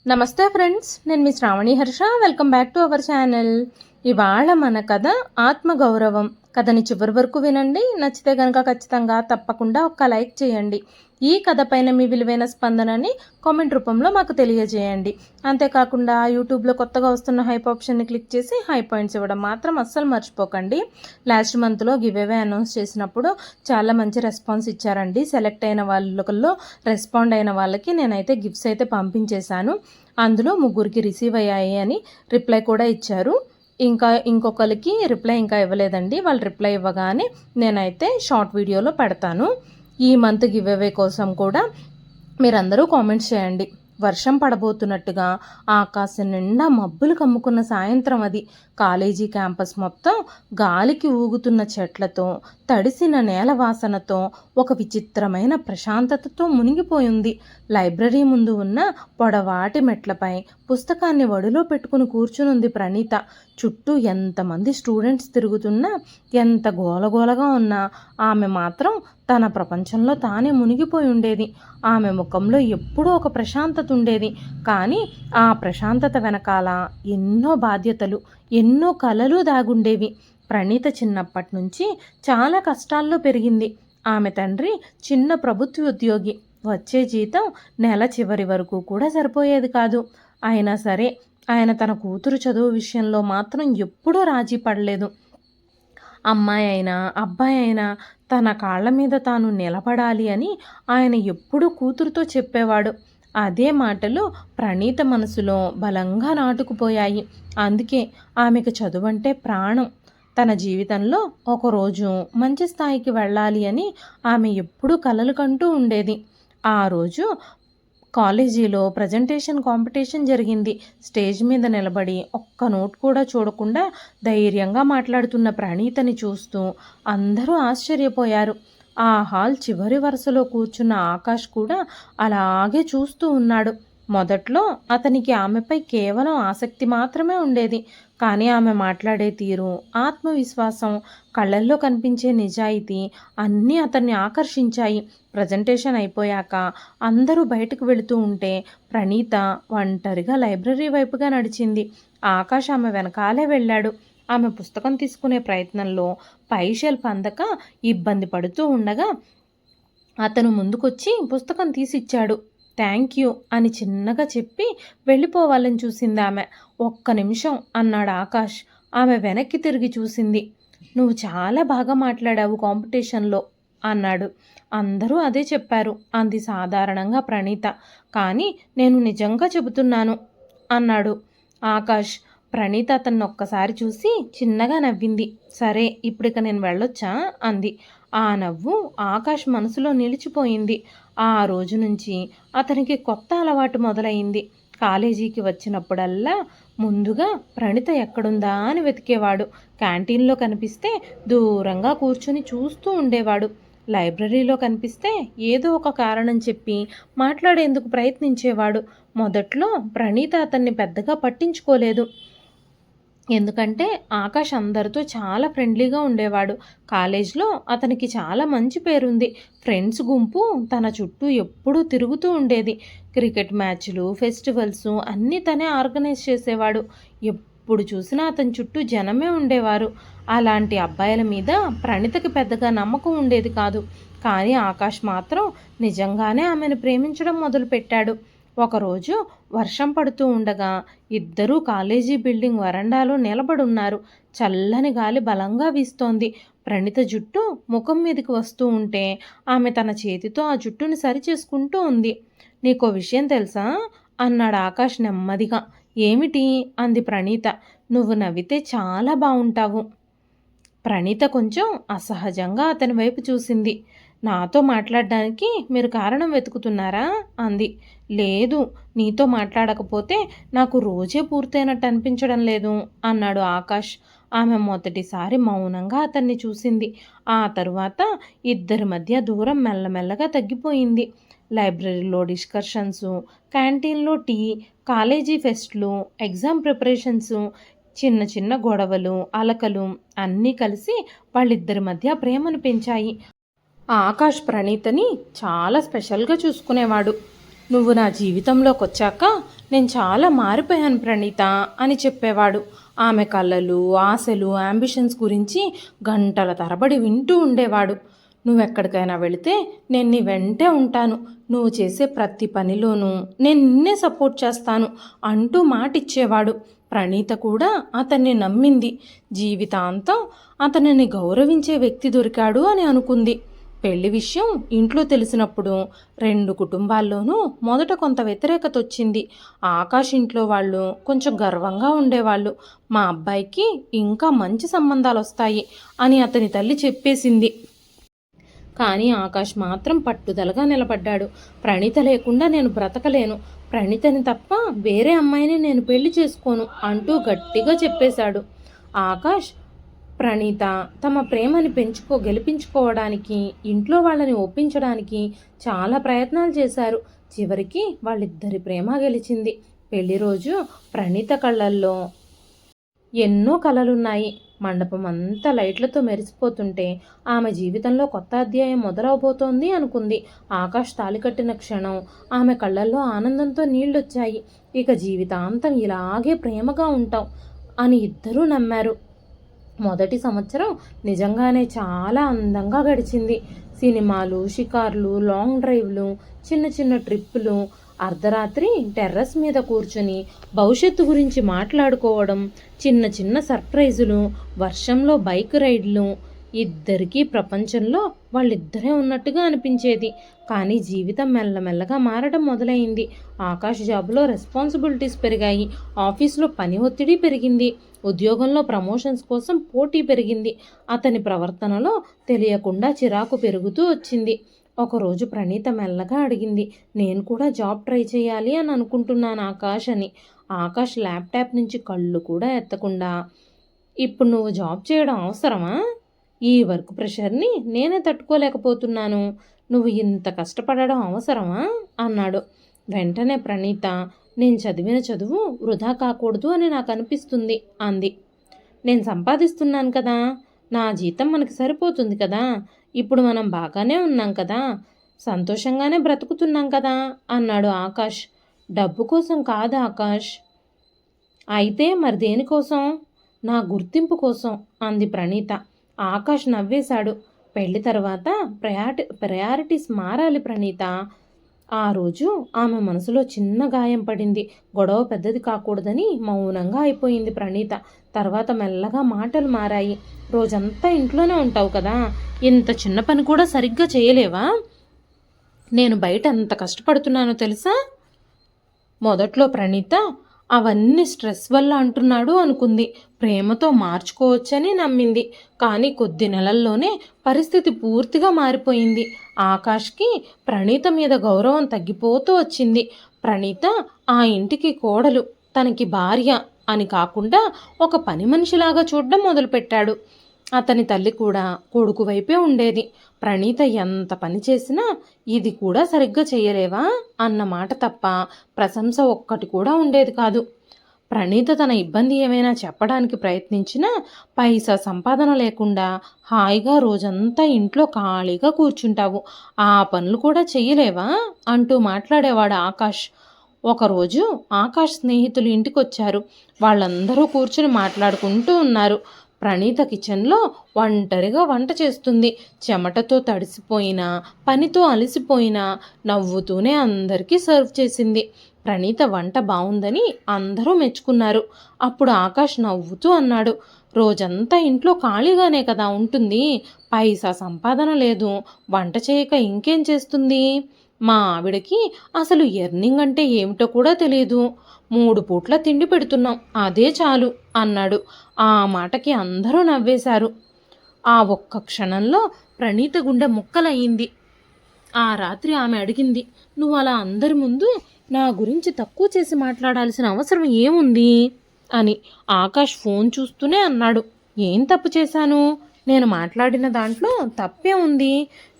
నమస్తే ఫ్రెండ్స్, నేను మీ Sravani Harsha. Welcome back to our channel. ఇవాళ మన కథ ఆత్మగౌరవం. కథని చివరి వరకు వినండి. నచ్చితే కనుక ఖచ్చితంగా తప్పకుండా ఒక లైక్ చేయండి. ఈ కథ పైన మీ విలువైన స్పందనని కామెంట్ రూపంలో మాకు తెలియజేయండి. అంతేకాకుండా యూట్యూబ్లో కొత్తగా వస్తున్న హైప్ ఆప్షన్ని క్లిక్ చేసి హై పాయింట్స్ ఇవ్వడం మాత్రం అస్సలు మర్చిపోకండి. లాస్ట్ మంత్లో గివ్ అవే అనౌన్స్ చేసినప్పుడు చాలా మంచి రెస్పాన్స్ ఇచ్చారండి. సెలెక్ట్ అయిన వాళ్ళలో రెస్పాండ్ అయిన వాళ్ళకి నేనైతే గిఫ్ట్స్ అయితే పంపించేశాను. అందులో 3 రిసీవ్ అయ్యాయి అని రిప్లై కూడా ఇచ్చారు. ఇంకొకరికి రిప్లై ఇంకా ఇవ్వలేదండి. వాళ్ళు రిప్లై ఇవ్వగానే నేనైతే షార్ట్ వీడియోలో పెడతాను. ఈ మంత్ గివ్ అవే కోసం కూడా మీరందరూ కామెంట్స్ చేయండి. వర్షం పడబోతున్నట్టుగా ఆకాశం నిండా మబ్బులు కమ్ముకున్న సాయంత్రం అది. కాలేజీ క్యాంపస్ మొత్తం గాలికి ఊగుతున్న చెట్లతో, తడిసిన నేల వాసనతో, ఒక విచిత్రమైన ప్రశాంతతతో మునిగిపోయింది. లైబ్రరీ ముందు ఉన్న పొడవాటి మెట్లపై పుస్తకాన్ని వడిలో పెట్టుకుని కూర్చునుంది ప్రణీత. చుట్టూ ఎంతమంది స్టూడెంట్స్ తిరుగుతున్నా, ఎంత గోలగోలగా ఉన్నా ఆమె మాత్రం తన ప్రపంచంలో తానే మునిగిపోయి ఉండేది. ఆమె ముఖంలో ఎప్పుడూ ఒక ప్రశాంతత ఉండేది. కానీ ఆ ప్రశాంతత వెనకాల ఎన్నో బాధ్యతలు, ఎన్నో కలలు దాగుండేవి. ప్రణీత చిన్నప్పటి నుంచి చాలా కష్టాల్లో పెరిగింది. ఆమె తండ్రి చిన్న ప్రభుత్వ ఉద్యోగి. వచ్చే జీతం నెల చివరి వరకు కూడా సరిపోయేది కాదు. అయినా సరే ఆయన తన కూతురు చదువు విషయంలో మాత్రం ఎప్పుడూ రాజీ పడలేదు. అమ్మాయి అయినా అబ్బాయి అయినా తన కాళ్ళ మీద తాను నిలబడాలి అని ఆయన ఎప్పుడూ కూతురుతో చెప్పేవాడు. అదే మాటలు ప్రణీత మనసులో బలంగా నాటుకుపోయాయి. అందుకే ఆమెకు చదువంటే ప్రాణం. తన జీవితంలో ఒకరోజు మంచి స్థాయికి వెళ్ళాలి అని ఆమె ఎప్పుడూ కలలు కంటూ ఉండేది. ఆ రోజు కాలేజీలో ప్రజెంటేషన్ కాంపిటీషన్ జరిగింది. స్టేజ్ మీద నిలబడి ఒక్క నోట్ కూడా చూడకుండా ధైర్యంగా మాట్లాడుతున్న ప్రణీతని చూస్తూ అందరూ ఆశ్చర్యపోయారు. ఆ హాల్ చివరి వరుసలో కూర్చున్న ఆకాష్ కూడా అలాగే చూస్తూ ఉన్నాడు. మొదట్లో అతనికి ఆమెపై కేవలం ఆసక్తి మాత్రమే ఉండేది. కానీ ఆమె మాట్లాడే తీరు, ఆత్మవిశ్వాసం, కళ్ళల్లో కనిపించే నిజాయితీ అన్నీ అతన్ని ఆకర్షించాయి. ప్రజెంటేషన్ అయిపోయాక అందరూ బయటకు వెళుతూ ఉంటే ప్రణీత ఒంటరిగా లైబ్రరీ వైపుగా నడిచింది. ఆకాష్ ఆమె వెనకాలే వెళ్ళాడు. ఆమె పుస్తకం తీసుకునే ప్రయత్నంలో పై షెల్ఫ్ అందక ఇబ్బంది పడుతూ ఉండగా అతను ముందుకొచ్చి పుస్తకం తీసిచ్చాడు. థ్యాంక్ యూ అని చిన్నగా చెప్పి వెళ్ళిపోవాలని చూసింది ఆమె. ఒక్క నిమిషం అన్నాడు ఆకాష్. ఆమె వెనక్కి తిరిగి చూసింది. నువ్వు చాలా బాగా మాట్లాడావు కాంపిటీషన్లో అన్నాడు. అందరూ అదే చెప్పారు అంది సాధారణంగా ప్రణీత. కానీ నేను నిజంగా చెబుతున్నాను అన్నాడు ఆకాష్. ప్రణీత అతన్ని ఒక్కసారి చూసి చిన్నగా నవ్వింది. సరే, ఇప్పుడిక నేను వెళ్ళొచ్చా అంది. ఆ నవ్వు ఆకాష్ మనసులో నిలిచిపోయింది. ఆ రోజు నుంచి అతనికి కొత్త అలవాటు మొదలైంది. కాలేజీకి వచ్చినప్పుడల్లా ముందుగా ప్రణీత ఎక్కడుందా అని వెతికేవాడు. క్యాంటీన్లో కనిపిస్తే దూరంగా కూర్చొని చూస్తూ ఉండేవాడు. లైబ్రరీలో కనిపిస్తే ఏదో ఒక కారణం చెప్పి మాట్లాడేందుకు ప్రయత్నించేవాడు. మొదట్లో ప్రణీత అతన్ని పెద్దగా పట్టించుకోలేదు. ఎందుకంటే ఆకాష్ అందరితో చాలా ఫ్రెండ్లీగా ఉండేవాడు. కాలేజ్లో అతనికి చాలా మంచి పేరుంది. ఫ్రెండ్స్ గుంపు తన చుట్టూ ఎప్పుడూ తిరుగుతూ ఉండేది. క్రికెట్ మ్యాచ్లు, ఫెస్టివల్స్ అన్నీ తనే ఆర్గనైజ్ చేసేవాడు. ఎప్పుడు చూసినా అతని చుట్టూ జనమే ఉండేవారు. అలాంటి అబ్బాయిల మీద ప్రణీతకి పెద్దగా నమ్మకం ఉండేది కాదు. కానీ ఆకాష్ మాత్రం నిజంగానే ఆమెను ప్రేమించడం మొదలుపెట్టాడు. ఒకరోజు వర్షం పడుతూ ఉండగా ఇద్దరూ కాలేజీ బిల్డింగ్ వరండాలో నిలబడున్నారు. చల్లని గాలి బలంగా వీస్తోంది. ప్రణీత జుట్టు ముఖం మీదకి వస్తూ ఉంటే ఆమె తన చేతితో ఆ జుట్టుని సరిచేసుకుంటూ ఉంది. నీకో విషయం తెలుసా అన్నాడు ఆకాష్ నెమ్మదిగా. ఏమిటి అంది ప్రణీత. నువ్వు నవ్వితే చాలా బాగుంటావు. ప్రణీత కొంచెం అసహజంగా అతని వైపు చూసింది. నాతో మాట్లాడడానికి మీరు కారణం వెతుకుతున్నారా అంది. లేదు, నీతో మాట్లాడకపోతే నాకు రోజే పూర్తయినట్టు అనిపించడం లేదు అన్నాడు ఆకాష్. ఆమె మొదటిసారి మౌనంగా అతన్ని చూసింది. ఆ తరువాత ఇద్దరి మధ్య దూరం మెల్లమెల్లగా తగ్గిపోయింది. లైబ్రరీలో డిస్కషన్స్, క్యాంటీన్లో టీ, కాలేజీ ఫెస్ట్లు, ఎగ్జామ్ ప్రిపరేషన్స్, చిన్న చిన్న గొడవలు, అలకలు అన్నీ కలిసి వాళ్ళిద్దరి మధ్య ప్రేమను పెంచాయి. ఆకాష్ ప్రణీతని చాలా స్పెషల్గా చూసుకునేవాడు. నువ్వు నా జీవితంలోకి వచ్చాక నేను చాలా మారిపోయాను ప్రణీత అని చెప్పేవాడు. ఆమె కలలు, ఆశలు, అంబిషన్స్ గురించి గంటల తరబడి వింటూ ఉండేవాడు. నువ్వెక్కడికైనా వెళితే నేను నీ వెంటే ఉంటాను, నువ్వు చేసే ప్రతి పనిలోనూ నేను నిన్నే సపోర్ట్ చేస్తాను అంటూ మాటిచ్చేవాడు. ప్రణీత కూడా అతన్ని నమ్మింది. జీవితాంతం అతనిని గౌరవించే వ్యక్తి దొరికాడు అని అనుకుంది. పెళ్లి విషయం ఇంట్లో తెలిసినప్పుడు 2 కుటుంబాల్లోనూ మొదట కొంత వ్యతిరేకత వచ్చింది. ఆకాష్ ఇంట్లో వాళ్ళు కొంచెం గర్వంగా ఉండేవాళ్ళు. మా అబ్బాయికి ఇంకా మంచి సంబంధాలు వస్తాయి అని అతని తల్లి చెప్పేసింది. కానీ ఆకాష్ మాత్రం పట్టుదలగా నిలబడ్డాడు. ప్రణీత లేకుండా నేను బ్రతకలేను, ప్రణీతని తప్ప వేరే అమ్మాయిని నేను పెళ్లి చేసుకోను అంటూ గట్టిగా చెప్పేశాడు. ఆకాష్, ప్రణీత తమ ప్రేమని గెలిపించుకోవడానికి, ఇంట్లో వాళ్ళని ఒప్పించడానికి చాలా ప్రయత్నాలు చేశారు. చివరికి వాళ్ళిద్దరి ప్రేమ గెలిచింది. పెళ్లి రోజు ప్రణీత కళ్ళల్లో ఎన్నో కలలున్నాయి. మండపం అంతా లైట్లతో మెరిసిపోతుంటే ఆమె జీవితంలో కొత్త అధ్యాయం మొదలవబోతోంది అనుకుంది. ఆకాష్ తాళి కట్టిన క్షణం ఆమె కళ్ళల్లో ఆనందంతో నీళ్లొచ్చాయి. ఇక జీవితాంతం ఇలాగే ప్రేమగా ఉంటాం అని ఇద్దరూ నమ్మారు. మొదటి సంవత్సరం నిజంగానే చాలా అందంగా గడిచింది. సినిమాలు, షికార్లు, లాంగ్ డ్రైవ్లు, చిన్న చిన్న ట్రిప్పులు, అర్ధరాత్రి టెర్రస్ మీద కూర్చొని భవిష్యత్తు గురించి మాట్లాడుకోవడం, చిన్న చిన్న సర్ప్రైజులు, వర్షంలో బైక్ రైడ్లు. ఇద్దరికీ ప్రపంచంలో వాళ్ళిద్దరే ఉన్నట్టుగా అనిపించేది. కానీ జీవితం మెల్లమెల్లగా మారడం మొదలైంది. ఆకాష్ జాబ్లో రెస్పాన్సిబిలిటీస్ పెరిగాయి. ఆఫీస్లో పని ఒత్తిడి పెరిగింది. ఉద్యోగంలో ప్రమోషన్స్ కోసం పోటీ పెరిగింది. అతని ప్రవర్తనలో తెలియకుండా చిరాకు పెరుగుతూ వచ్చింది. ఒకరోజు ప్రణీత మెల్లగా అడిగింది, నేను కూడా జాబ్ ట్రై చేయాలి అని అనుకుంటున్నాను ఆకాష్ అని. ఆకాష్ ల్యాప్టాప్ నుంచి కళ్ళు కూడా ఎత్తకుండా, ఇప్పుడు నువ్వు జాబ్ చేయడం అవసరమా? ఈ వర్క్ ప్రెషర్ని నేనే తట్టుకోలేకపోతున్నాను, నువ్వు ఇంత కష్టపడడం అవసరమా అన్నాడు. వెంటనే ప్రణీత, నేను చదివిన చదువు వృధా కాకూడదు అని నాకు అనిపిస్తుంది అంది. నేను సంపాదిస్తున్నాను కదా, నా జీతం మనకి సరిపోతుంది కదా, ఇప్పుడు మనం బాగానే ఉన్నాం కదా, సంతోషంగానే బ్రతుకుతున్నాం కదా అన్నాడు ఆకాష్. డబ్బు కోసం కాదు ఆకాష్. అయితే మరి దేనికోసం? నా గుర్తింపు కోసం అంది ప్రణీత. ఆకాష్ నవ్వేశాడు. పెళ్లి తర్వాత ప్రయారిటీస్ మారాలి ప్రణీత. ఆ రోజు ఆమె మనసులో చిన్న గాయం పడింది. గొడవ పెద్దది కాకూడదని మౌనంగా అయిపోయింది ప్రణీత. తర్వాత మెల్లగా మాటలు మారాయి. రోజంతా ఇంట్లోనే ఉంటావు కదా, ఇంత చిన్న పని కూడా సరిగ్గా చేయలేవా? నేను బయట ఎంత కష్టపడుతున్నానో తెలుసా? మొదట్లో ప్రణీత అవన్నీ స్ట్రెస్ వల్ల అంటున్నాడు అనుకుంది. ప్రేమతో మార్చుకోవచ్చని నమ్మింది. కానీ కొద్ది నెలల్లోనే పరిస్థితి పూర్తిగా మారిపోయింది. ఆకాష్కి ప్రణీత మీద గౌరవం తగ్గిపోతూ వచ్చింది. ప్రణీత ఆ ఇంటికి కోడలు, తనకి భార్య అని కాకుండా ఒక పని మనిషిలాగా చూడడం మొదలుపెట్టాడు. అతని తల్లి కూడా కొడుకు వైపే ఉండేది. ప్రణీత ఎంత పని చేసినా ఇది కూడా సరిగ్గా చేయలేవా అన్న మాట తప్ప ప్రశంస ఒక్కటి కూడా ఉండేది కాదు. ప్రణీత తన ఇబ్బంది ఏమైనా చెప్పడానికి ప్రయత్నించినా పైసా సంపాదన లేకుండా హాయిగా రోజంతా ఇంట్లో ఖాళీగా కూర్చుంటావు, ఆ పనులు కూడా చెయ్యలేవా అంటూ మాట్లాడేవాడు ఆకాష్. ఒకరోజు ఆకాష్ స్నేహితులు ఇంటికొచ్చారు. వాళ్ళందరూ కూర్చుని మాట్లాడుకుంటూ ఉన్నారు. ప్రణీత కిచెన్లో ఒంటరిగా వంట చేస్తుంది. చెమటతో తడిసిపోయినా, పనితో అలసిపోయినా నవ్వుతూనే అందరికీ సర్వ్ చేసింది. ప్రణీత వంట బాగుందని అందరూ మెచ్చుకున్నారు. అప్పుడు ఆకాష్ నవ్వుతూ అన్నాడు, రోజంతా ఇంట్లో ఖాళీగానే కదా ఉంటుంది, పైసా సంపాదన లేదు, వంట చేయక ఇంకేం చేస్తుంది? మా ఆవిడకి అసలు ఎర్నింగ్ అంటే ఏమిటో కూడా తెలియదు, 3 పూట్ల తిండి పెడుతున్నాం, అదే చాలు అన్నాడు. ఆ మాటకి అందరూ నవ్వేశారు. ఆ ఒక్క క్షణంలో ప్రణీత గుండె ముక్కలయ్యింది. ఆ రాత్రి ఆమె అడిగింది, నువ్వు అలా అందరి ముందు నా గురించి తక్కువ చేసి మాట్లాడాల్సిన అవసరం ఏముంది అని. ఆకాష్ ఫోన్ చూస్తూనే అన్నాడు, ఏం తప్పు చేశాను? నేను మాట్లాడిన దాంట్లో తప్పే ఉంది,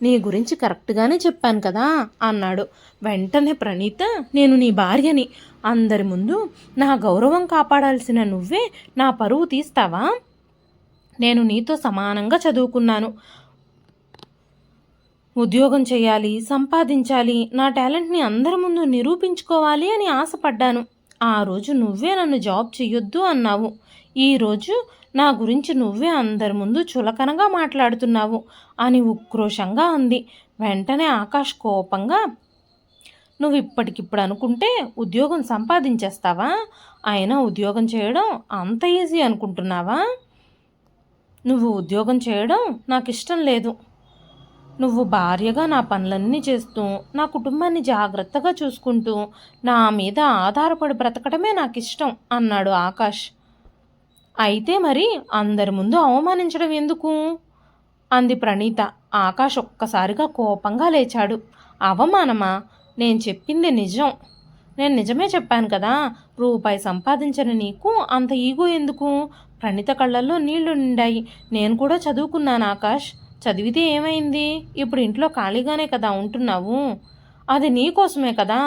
నీ గురించి కరెక్ట్గానే చెప్పాను కదా అన్నాడు. వెంటనే ప్రణీత, నేను నీ భార్యని, అందరి ముందు నా గౌరవం కాపాడాల్సిన నువ్వే నా పరువు తీస్తావా? నేను నీతో సమానంగా చదువుకున్నాను, ఉద్యోగం చేయాలి, సంపాదించాలి, నా టాలెంట్ని అందరి ముందు నిరూపించుకోవాలి అని ఆశపడ్డాను. ఆ రోజు నువ్వే నన్ను జాబ్ చెయ్యొద్దు అన్నావు. ఈరోజు నా గురించి నువ్వే అందరి ముందు చులకనగా మాట్లాడుతున్నావు అని ఉక్రోషంగా అంది. వెంటనే ఆకాష్ కోపంగా, నువ్వు ఇప్పటికిప్పుడు అనుకుంటే ఉద్యోగం సంపాదించేస్తావా? అయినా ఉద్యోగం చేయడం అంత ఈజీ అనుకుంటున్నావా? నువ్వు ఉద్యోగం చేయడం నాకు ఇష్టం లేదు. నువ్వు భార్యగా నా పనులన్నీ చేస్తూ నా కుటుంబాన్ని జాగ్రత్తగా చూసుకుంటూ నా మీద ఆధారపడి బ్రతకడమే నాకు ఇష్టం అన్నాడు ఆకాష్. అయితే మరి అందరి ముందు అవమానించడం ఎందుకు? అంది ప్రణీత. ఆకాష్ ఒక్కసారిగా కోపంగా లేచాడు. అవమానమా? నేను చెప్పింది నిజం. నేను నిజమే చెప్పాను కదా. రూపాయి సంపాదించని నీకు అంత ఈగో ఎందుకు? ప్రణీత కళ్ళల్లో నీళ్లు నిండాయి. నేను కూడా చదువుకున్నాను ఆకాష్. చదివితే ఏమైంది? ఇప్పుడు ఇంట్లో ఖాళీగానే కదా ఉంటున్నావు. అది నీకోసమే కదా.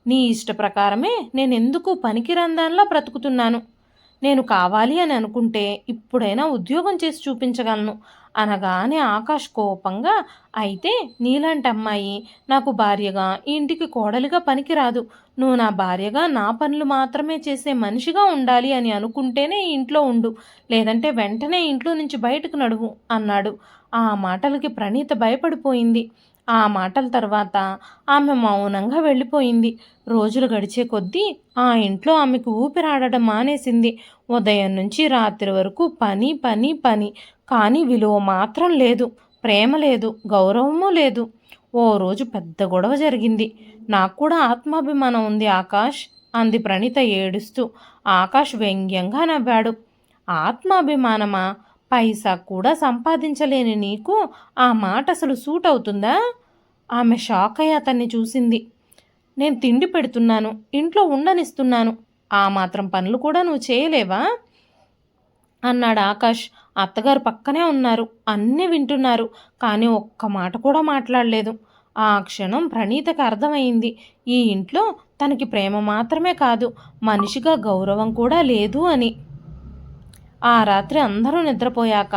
నీ ఇష్ట ప్రకారమే నేనెందుకు పనికిరందాన్లా బ్రతుకుతున్నాను. నేను కావాలి అని అనుకుంటే ఇప్పుడైనా ఉద్యోగం చేసి చూపించగలను అనగానే ఆకాష్ కోపంగా, అయితే నీలాంటి అమ్మాయి నాకు భార్యగా ఈ ఇంటికి కోడలిగా పనికిరాదు. నువ్వు నా భార్యగా నా పనులు మాత్రమే చేసే మనిషిగా ఉండాలి అని అనుకుంటేనే ఇంట్లో ఉండు, లేదంటే వెంటనే ఇంట్లో నుంచి బయటకు నడువు అన్నాడు. ఆ మాటలకి ప్రణీత భయపడిపోయింది. ఆ మాటల తర్వాత ఆమె మౌనంగా వెళ్ళిపోయింది. రోజులు గడిచే కొద్దీ ఆ ఇంట్లో ఆమెకు ఊపిరాడడం మానేసింది. ఉదయం నుంచి రాత్రి వరకు పని పని పని, కానీ విలువ మాత్రం లేదు, ప్రేమ లేదు, గౌరవము లేదు. ఓ రోజు పెద్ద గొడవ జరిగింది. నాకు కూడా ఆత్మాభిమానం ఉంది ఆకాష్ అంది ప్రణీత ఏడుస్తూ. ఆకాష్ వ్యంగ్యంగా నవ్వాడు. ఆత్మాభిమానమా? పైసా కూడా సంపాదించలేని నీకు ఆ మాట అసలు సూట్ అవుతుందా? ఆమె షాక్ అయ్యి అతన్ని చూసింది. నేను తిండి పెడుతున్నాను, ఇంట్లో ఉండనిస్తున్నాను, ఆ మాత్రం పనులు కూడా నువ్వు చేయలేవా అన్నాడు ఆకాష్. అత్తగారు పక్కనే ఉన్నారు, అన్నీ వింటున్నారు, కానీ ఒక్క మాట కూడా మాట్లాడలేదు. ఆ క్షణం ప్రణీతకు అర్థమైంది, ఈ ఇంట్లో తనకి ప్రేమ మాత్రమే కాదు, మనిషిగా గౌరవం కూడా లేదు అని. ఆ రాత్రి అందరూ నిద్రపోయాక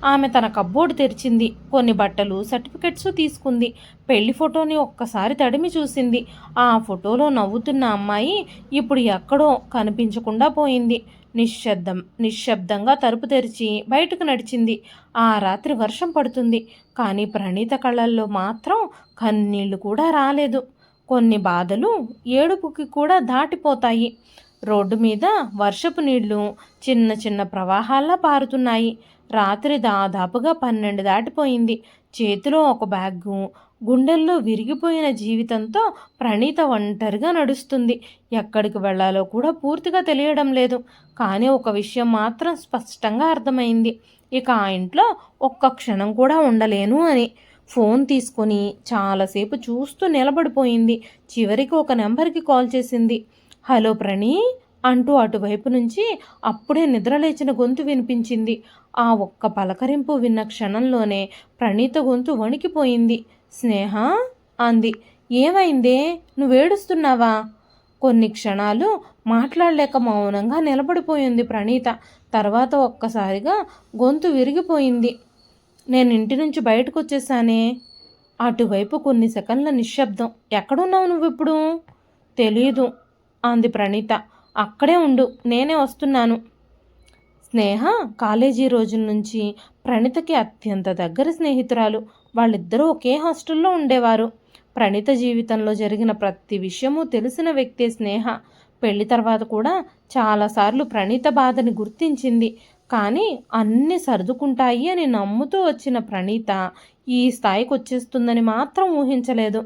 ఆమె తన కబ్బోర్డు తెరిచింది. కొన్ని బట్టలు, సర్టిఫికెట్స్ తీసుకుంది. పెళ్లి ఫోటోని ఒక్కసారి తడిమి చూసింది. ఆ ఫోటోలో నవ్వుతున్న అమ్మాయి ఇప్పుడు ఎక్కడో కనిపించకుండా పోయింది. నిశ్శబ్దంగా తలుపు తెరిచి బయటకు నడిచింది. ఆ రాత్రి వర్షం పడుతుంది, కానీ ప్రణీత కళ్ళల్లో మాత్రం కన్నీళ్లు కూడా రాలేదు. కొన్ని బాధలు ఏడుపుకి కూడా దాటిపోతాయి. రోడ్డు మీద వర్షపు నీళ్లు చిన్న చిన్న ప్రవాహాల్లా పారుతున్నాయి. రాత్రి దాదాపుగా 12 దాటిపోయింది. చేతిలో ఒక బ్యాగు, గుండెల్లో విరిగిపోయిన జీవితంతో ప్రణీత ఒంటరిగా నడుస్తుంది. ఎక్కడికి వెళ్లాలో కూడా పూర్తిగా తెలియడం లేదు. కానీ ఒక విషయం మాత్రం స్పష్టంగా అర్థమైంది, ఇక ఆ ఇంట్లో ఒక్క క్షణం కూడా ఉండలేను అని. ఫోన్ తీసుకొని చాలాసేపు చూస్తూ నిలబడిపోయింది. చివరికి ఒక నెంబర్కి కాల్ చేసింది. హలో ప్రణీ అంటూ అటువైపు నుంచి అప్పుడే నిద్రలేచిన గొంతు వినిపించింది. ఆ ఒక్క పలకరింపు విన్న క్షణంలోనే ప్రణీత గొంతు వణికిపోయింది. స్నేహ అంది. ఏమైందే, నువ్వేడుస్తున్నావా? కొన్ని క్షణాలు మాట్లాడలేక మౌనంగా నిలబడిపోయింది ప్రణీత. తర్వాత ఒక్కసారిగా గొంతు విరిగిపోయింది. నేను ఇంటి నుంచి బయటకు వచ్చేసానే. అటువైపు కొన్ని సెకండ్ల నిశ్శబ్దం. ఎక్కడున్నావు నువ్విప్పుడు? తెలీదు అంది ప్రణీత. అక్కడే ఉండు, నేనే వస్తున్నాను. స్నేహ కాలేజీ రోజుల నుంచి ప్రణీతకి అత్యంత దగ్గర స్నేహితురాలు. వాళ్ళిద్దరూ ఒకే హాస్టల్లో ఉండేవారు. ప్రణీత జీవితంలో జరిగిన ప్రతి విషయమూ తెలిసిన వ్యక్తే స్నేహ. పెళ్లి తర్వాత కూడా చాలాసార్లు ప్రణీత బాధని గుర్తించింది. కానీ అన్నీ సర్దుకుంటాయి అని నమ్ముతూ వచ్చిన ప్రణీత ఈ స్థాయికి వచ్చేస్తుందని మాత్రం ఊహించలేదు.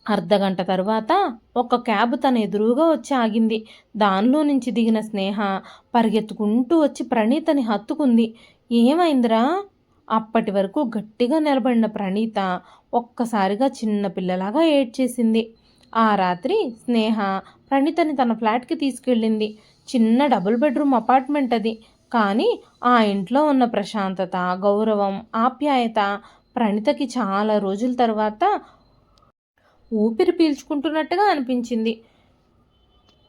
అర్ధగంట తరువాత ఒక క్యాబ్ తన ఎదురుగా వచ్చి ఆగింది. దానిలో నుంచి దిగిన స్నేహ పరిగెత్తుకుంటూ వచ్చి ప్రణీతని హత్తుకుంది. ఏమైందిరా? అప్పటి వరకు గట్టిగా నిలబడిన ప్రణీత ఒక్కసారిగా చిన్న పిల్లలాగా ఏడ్చేసింది. ఆ రాత్రి స్నేహ ప్రణీతని తన ఫ్లాట్కి తీసుకెళ్ళింది. చిన్న డబుల్ బెడ్రూమ్ అపార్ట్మెంట్ అది. కానీ ఆ ఇంట్లో ఉన్న ప్రశాంతత, గౌరవం, ఆప్యాయత ప్రణీతకి చాలా రోజుల తర్వాత ఊపిరి పీల్చుకుంటున్నట్టుగా అనిపించింది.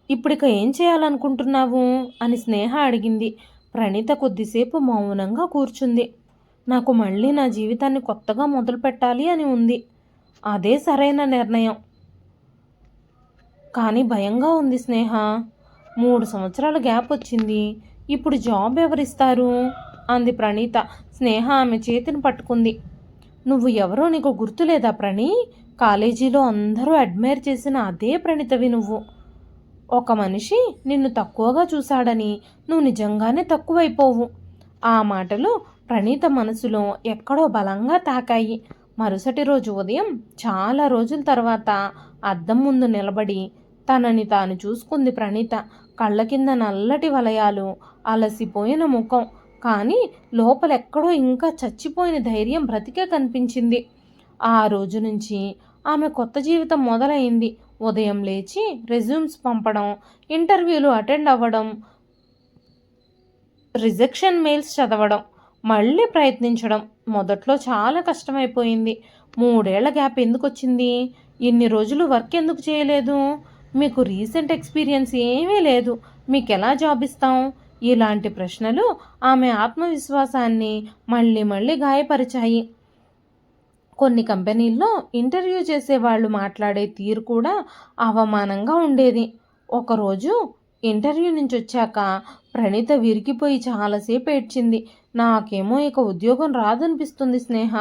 ఇప్పుడిక ఏం చేయాలనుకుంటున్నావు అని స్నేహ అడిగింది. ప్రణీత కొద్దిసేపు మౌనంగా కూర్చుంది. నాకు మళ్ళీ నా జీవితాన్ని కొత్తగా మొదలు పెట్టాలి అని ఉంది. అదే సరైన నిర్ణయం. కానీ భయంగా ఉంది స్నేహ. 3 సంవత్సరాల గ్యాప్ వచ్చింది. ఇప్పుడు జాబ్ ఎవరిస్తారు అంది ప్రణీత. స్నేహ ఆమె చేతిని పట్టుకుంది. నువ్వు ఎవరో నీకు గుర్తులేదా ప్రణీ? కాలేజీలో అందరూ అడ్మైర్ చేసిన అదే ప్రణీతవి నువ్వు. ఒక మనిషి నిన్ను తక్కువగా చూశాడని నువ్వు నిజంగానే తక్కువైపోవు. ఆ మాటలు ప్రణీత మనసులో ఎక్కడో బలంగా తాకాయి. మరుసటి రోజు ఉదయం చాలా రోజుల తర్వాత అద్దం ముందు నిలబడి తనని తాను చూసుకుంది ప్రణీత. కళ్ళ కింద నల్లటి వలయాలు, అలసిపోయిన ముఖం, కానీ లోపలెక్కడో ఇంకా చచ్చిపోయిన ధైర్యం బ్రతికే కనిపించింది. ఆ రోజు నుంచి ఆమె కొత్త జీవితం మొదలైంది. ఉదయం లేచి రెజ్యూమ్స్ పంపడం, ఇంటర్వ్యూలు అటెండ్ అవ్వడం, రిజెక్షన్ మెయిల్స్ చదవడం, మళ్ళీ ప్రయత్నించడం. మొదట్లో చాలా కష్టమైపోయింది. 3 ఏళ్ల గ్యాప్ ఎందుకు వచ్చింది? ఇన్ని రోజులు వర్క్ ఎందుకు చేయలేదు? మీకు రీసెంట్ ఎక్స్పీరియన్స్ ఏమీ లేదు, మీకు ఎలా జాబ్ ఇస్తాం? ఇలాంటి ప్రశ్నలు ఆమె ఆత్మవిశ్వాసాన్ని మళ్ళీ మళ్ళీ గాయపరిచాయి. కొన్ని కంపెనీల్లో ఇంటర్వ్యూ చేసేవాళ్ళు మాట్లాడే తీరు కూడా అవమానంగా ఉండేది. ఒకరోజు ఇంటర్వ్యూ నుంచి వచ్చాక ప్రణీత విరిగిపోయి చాలాసేపు ఏడ్చింది. నాకేమో ఇక ఉద్యోగం రాదనిపిస్తుంది స్నేహ.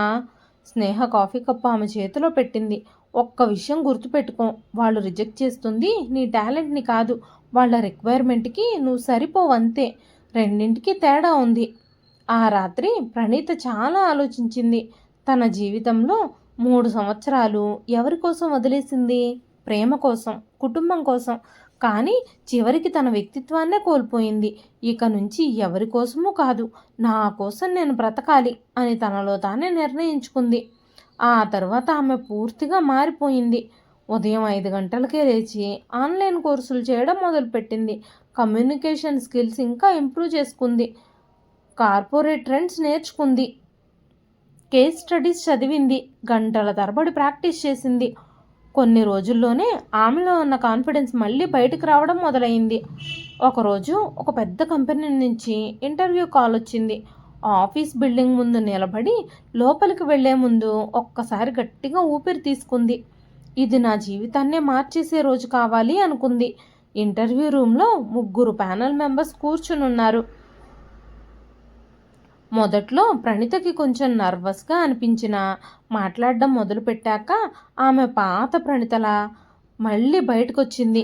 స్నేహ కాఫీ కప్పు ఆమె చేతిలో పెట్టింది. ఒక్క విషయం గుర్తుపెట్టుకో, వాళ్ళు రిజెక్ట్ చేస్తుంది నీ టాలెంట్ని కాదు, వాళ్ళ రిక్వైర్మెంట్కి నువ్వు సరిపోవంతే. రెండింటికి తేడా ఉంది. ఆ రాత్రి ప్రణీత చాలా ఆలోచించింది. తన జీవితంలో 3 సంవత్సరాలు ఎవరి కోసం వదిలేసింది? ప్రేమ కోసం, కుటుంబం కోసం. కానీ చివరికి తన వ్యక్తిత్వాన్నే కోల్పోయింది. ఇక నుంచి ఎవరి కోసమూ కాదు, నా కోసం నేను బ్రతకాలి అని తనలో తానే నిర్ణయించుకుంది. ఆ తర్వాత ఆమె పూర్తిగా మారిపోయింది. ఉదయం 5 గంటలకే లేచి ఆన్లైన్ కోర్సులు చేయడం మొదలుపెట్టింది. కమ్యూనికేషన్ స్కిల్స్ ఇంకా ఇంప్రూవ్ చేసుకుంది. కార్పొరేట్ ట్రెండ్స్ నేర్చుకుంది. కేస్ స్టడీస్ చదివింది. గంటల తరబడి ప్రాక్టీస్ చేసింది. కొన్ని రోజుల్లోనే ఆమెలో ఉన్న కాన్ఫిడెన్స్ మళ్ళీ బయటకు రావడం మొదలైంది. ఒకరోజు ఒక పెద్ద కంపెనీ నుంచి ఇంటర్వ్యూ కాల్ వచ్చింది. ఆఫీస్ బిల్డింగ్ ముందు నిలబడి లోపలికి వెళ్లే ముందు ఒక్కసారి గట్టిగా ఊపిరి తీసుకుంది. ఇది నా జీవితాన్నే మార్చేసే రోజు కావాలి అనుకుంది. ఇంటర్వ్యూ రూమ్లో 3 ప్యానెల్ మెంబర్స్ కూర్చునున్నారు. మొదట్లో ప్రణీతకి కొంచెం నర్వస్గా అనిపించినా మాట్లాడడం మొదలుపెట్టాక ఆమె పాత ప్రణీతలా మళ్ళీ బయటకొచ్చింది.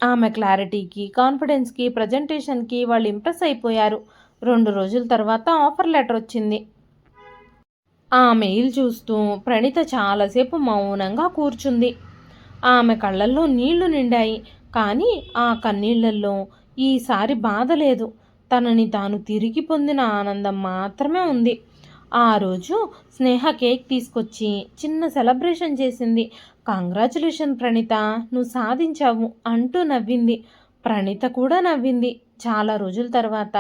ఆమె క్లారిటీకి, కాన్ఫిడెన్స్కి, ప్రజెంటేషన్కి వాళ్ళు ఇంప్రెస్ అయిపోయారు. 2 రోజుల తర్వాత ఆఫర్ లెటర్ వచ్చింది. ఆ మెయిల్ చూస్తూ ప్రణీత చాలాసేపు మౌనంగా కూర్చుంది. ఆమె కళ్ళల్లో నీళ్లు నిండాయి. కానీ ఆ కన్నీళ్లలో ఈసారి బాధ లేదు. తనని తాను తిరిగి పొందిన ఆనందం మాత్రమే ఉంది. ఆ రోజు స్నేహ కేక్ తీసుకొచ్చి చిన్న సెలబ్రేషన్ చేసింది. కంగ్రాచులేషన్ ప్రణీత, నువ్వు సాధించావు అంటూ నవ్వింది. ప్రణీత కూడా నవ్వింది. చాలా రోజుల తర్వాత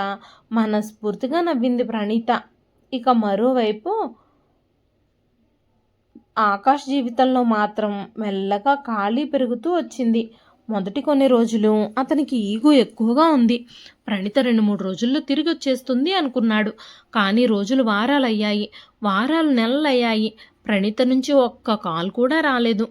మనస్ఫూర్తిగా నవ్వింది ప్రణీత. ఇక మరోవైపు ఆకాష్ జీవితంలో మాత్రం మెల్లగా ఖాళీ పెరుగుతూ వచ్చింది. మొదటి కొన్ని రోజులు అతనికి ఈగో ఎక్కువగా ఉంది. ప్రణీత 2-3 రోజుల్లో తిరిగి వచ్చేస్తుంది అనుకున్నాడు. కానీ రోజులు వారాలయ్యాయి, వారాలు నెలలయ్యాయి. ప్రణీత నుంచి ఒక్క కాల్ కూడా రాలేదు.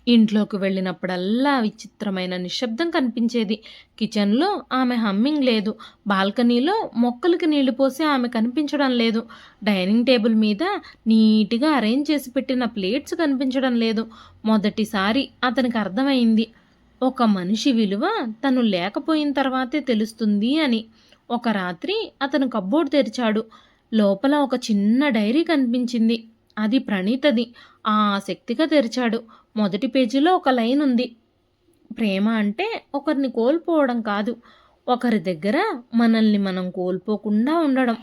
ఇంట్లోకి వెళ్ళినప్పుడల్లా విచిత్రమైన నిశ్శబ్దం కనిపించేది. కిచెన్లో ఆమె హమ్మింగ్ లేదు. బాల్కనీలో మొక్కలకి నీళ్లు పోసి ఆమె కనిపించడం లేదు. డైనింగ్ టేబుల్ మీద నీట్గా అరేంజ్ చేసి పెట్టిన ప్లేట్స్ కనిపించడం లేదు. మొదటిసారి అతనికి అర్థమైంది, ఒక మనిషి విలువ తను లేకపోయిన తర్వాతే తెలుస్తుంది అని. ఒక రాత్రి అతను కబ్బోర్డ్ తెరిచాడు. లోపల ఒక చిన్న డైరీ కనిపించింది. అది ప్రణీతది. ఆసక్తిగా తెరిచాడు. మొదటి పేజీలో ఒక లైన్ ఉంది. ప్రేమ అంటే ఒకరిని కోల్పోవడం కాదు, ఒకరి దగ్గర మనల్ని మనం కోల్పోకుండా ఉండడం.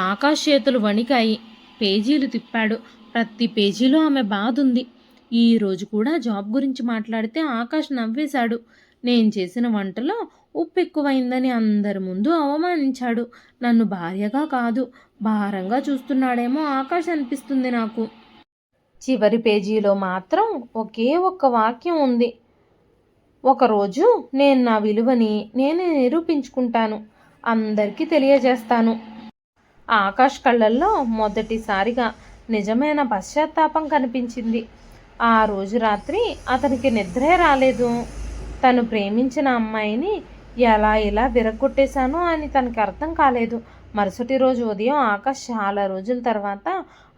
ఆకాష్ చేతులు వణికాయి. పేజీలు తిప్పాడు. ప్రతి పేజీలో ఆమె బాధ ఉంది. ఈరోజు కూడా జాబ్ గురించి మాట్లాడితే ఆకాష్ నవ్వేశాడు. నేను చేసిన వంటలో ఉప్పు ఎక్కువైందని అందరి ముందు అవమానించాడు. నన్ను భార్యగా కాదు, భారంగా చూస్తున్నాడేమో ఆకాష్ అనిపిస్తుంది నాకు. చివరి పేజీలో మాత్రం ఒకే ఒక్క వాక్యం ఉంది. ఒకరోజు నేను నా విలువని నేనే నిరూపించుకుంటాను, అందరికీ తెలియజేస్తాను. ఆకాష్ కళ్ళల్లో మొదటిసారిగా నిజమైన పశ్చాత్తాపం కనిపించింది. ఆ రోజు రాత్రి అతనికి నిద్రే రాలేదు. తను ప్రేమించిన అమ్మాయిని ఎలా ఇలా విరగ్గొట్టేశానో అని తనకి అర్థం కాలేదు. మరుసటి రోజు ఉదయం ఆకాష్ చాలా రోజుల తర్వాత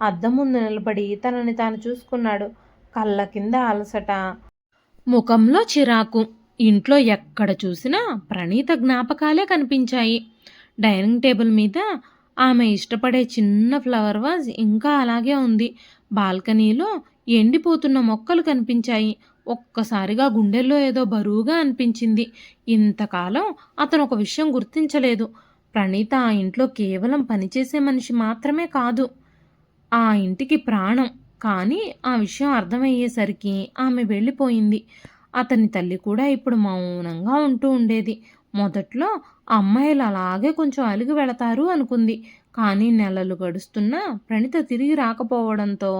అద్దం ముందు నిలబడి తనని తాను చూసుకున్నాడు. కళ్ళ కింద అలసట, ముఖంలో చిరాకు. ఇంట్లో ఎక్కడ చూసినా ప్రణీత జ్ఞాపకాలే కనిపించాయి. డైనింగ్ టేబుల్ మీద ఆమె ఇష్టపడే చిన్న ఫ్లవర్ వాజ్ ఇంకా అలాగే ఉంది. బాల్కనీలో ఎండిపోతున్న మొక్కలు కనిపించాయి. ఒక్కసారిగా గుండెల్లో ఏదో బరువుగా అనిపించింది. ఇంతకాలం అతను ఒక విషయం గుర్తించలేదు. ప్రణీత ఆ ఇంట్లో కేవలం పనిచేసే మనిషి మాత్రమే కాదు, ఆ ఇంటికి ప్రాణం. కానీ ఆ విషయం అర్థమయ్యేసరికి ఆమె వెళ్ళిపోయింది. అతని తల్లి కూడా ఇప్పుడు మౌనంగా ఉంటూ ఉండేది. మొదట్లో అమ్మాయిలు అలాగే కొంచెం అలిగి వెళతారు అనుకుంది. కానీ నెలలు గడుస్తున్నా ప్రణీత తిరిగి రాకపోవడంతో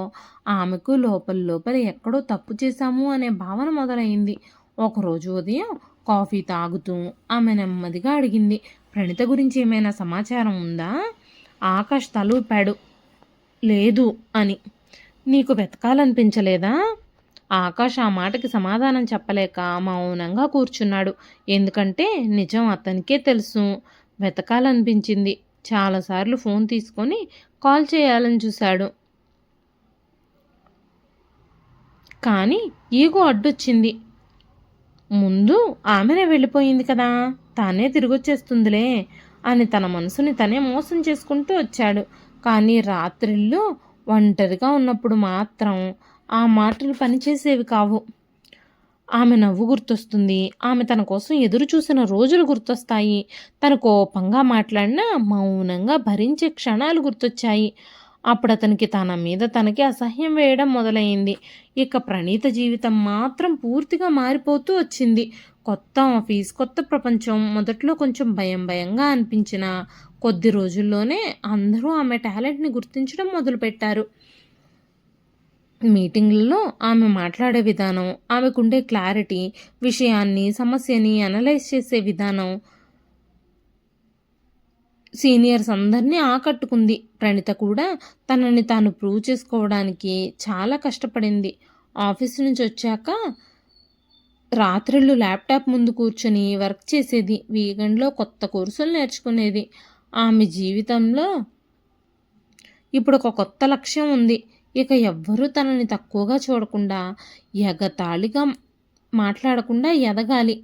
ఆమెకు లోపల లోపల ఎక్కడో తప్పు చేశాము అనే భావన మొదలైంది. ఒకరోజు ఉదయం కాఫీ తాగుతూ ఆమె నెమ్మదిగా అడిగింది, ప్రణీత గురించి ఏమైనా సమాచారం ఉందా? ఆకాష్ తల ఊపాడు, లేదు అని. నీకు వెతకాలనిపించలేదా? ఆకాష్ ఆ మాటకి సమాధానం చెప్పలేక మౌనంగా కూర్చున్నాడు. ఎందుకంటే నిజం అతనికే తెలుసు. వెతకాలనిపించింది. చాలాసార్లు ఫోన్ తీసుకొని కాల్ చేయాలని చూశాడు. కానీ ఈగో అడ్డొచ్చింది. ముందు ఆమెనే వెళ్ళిపోయింది కదా, తానే తిరిగొచ్చేస్తుందిలే అని తన మనసుని తనే మోసం చేసుకుంటూ వచ్చాడు. కానీ రాత్రిళ్ళు ఒంటరిగా ఉన్నప్పుడు మాత్రం ఆ మాటలు పనిచేసేవి కావు. ఆమె నవ్వు గుర్తొస్తుంది. ఆమె తన కోసం ఎదురు చూసిన రోజులు గుర్తొస్తాయి. తను కోపంగా మాట్లాడినా మౌనంగా భరించే క్షణాలు గుర్తొచ్చాయి. అప్పుడు అతనికి తన మీద తనకి అసహ్యం వేయడం మొదలైంది. ఇక ప్రణీత జీవితం మాత్రం పూర్తిగా మారిపోతూ వచ్చింది. కొత్త ఆఫీస్, కొత్త ప్రపంచం. మొదట్లో కొంచెం భయం భయంగా అనిపించిన కొద్ది రోజుల్లోనే అందరూ ఆమె టాలెంట్ని గుర్తించడం మొదలుపెట్టారు. మీటింగ్లలో ఆమె మాట్లాడే విధానం, ఆమెకుండే క్లారిటీ, విషయాన్ని సమస్యని అనలైజ్ చేసే విధానం సీనియర్స్ అందరినీ ఆకట్టుకుంది. ప్రణీత కూడా తనని తాను ప్రూవ్ చేసుకోవడానికి చాలా కష్టపడింది. ఆఫీస్ నుంచి వచ్చాక రాత్రిళ్ళు ల్యాప్టాప్ ముందు కూర్చొని వర్క్ చేసేది. వీకెండ్లో కొత్త కోర్సులు నేర్చుకునేది. ఆమె జీవితంలో ఇప్పుడు ఒక కొత్త లక్ష్యం ఉంది. ఇక ఎవ్వరూ తనని తక్కువగా చూడకుండా, ఎగతాళిగా మాట్లాడకుండా ఎదగాలి.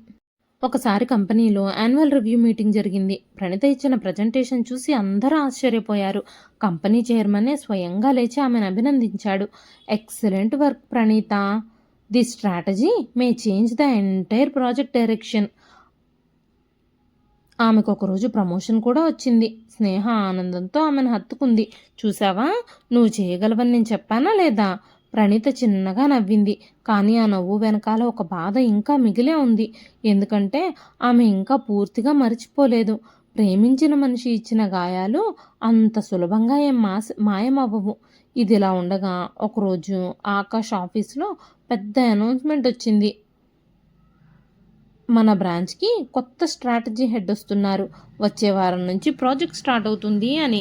ఒకసారి కంపెనీలో యాన్యువల్ రివ్యూ మీటింగ్ జరిగింది. ప్రణీత ఇచ్చిన ప్రజెంటేషన్ చూసి అందరూ ఆశ్చర్యపోయారు. కంపెనీ చైర్మనే స్వయంగా లేచి ఆమెను అభినందించాడు. Excellent work Praneetha, the strategy may change the entire project direction. ఆమెకు ఒకరోజు ప్రమోషన్ కూడా వచ్చింది. స్నేహ ఆనందంతో ఆమెను హత్తుకుంది. చూసావా, నువ్వు చేయగలవని నేను చెప్పానా లేదా? ప్రణీత చిన్నగా నవ్వింది. కానీ ఆ నవ్వు వెనకాల ఒక బాధ ఇంకా మిగిలే ఉంది. ఎందుకంటే ఆమె ఇంకా పూర్తిగా మర్చిపోలేదు. ప్రేమించిన మనిషి ఇచ్చిన గాయాలు అంత సులభంగా ఏం మాయమవ్వవు. ఇదిలా ఉండగా ఒకరోజు ఆకాష్ ఆఫీస్లో పెద్ద అనౌన్స్మెంట్ వచ్చింది. మన బ్రాంచ్కి కొత్త స్ట్రాటజీ హెడ్ వస్తున్నారు, వచ్చే వారం నుంచి ప్రాజెక్ట్ స్టార్ట్ అవుతుంది అని.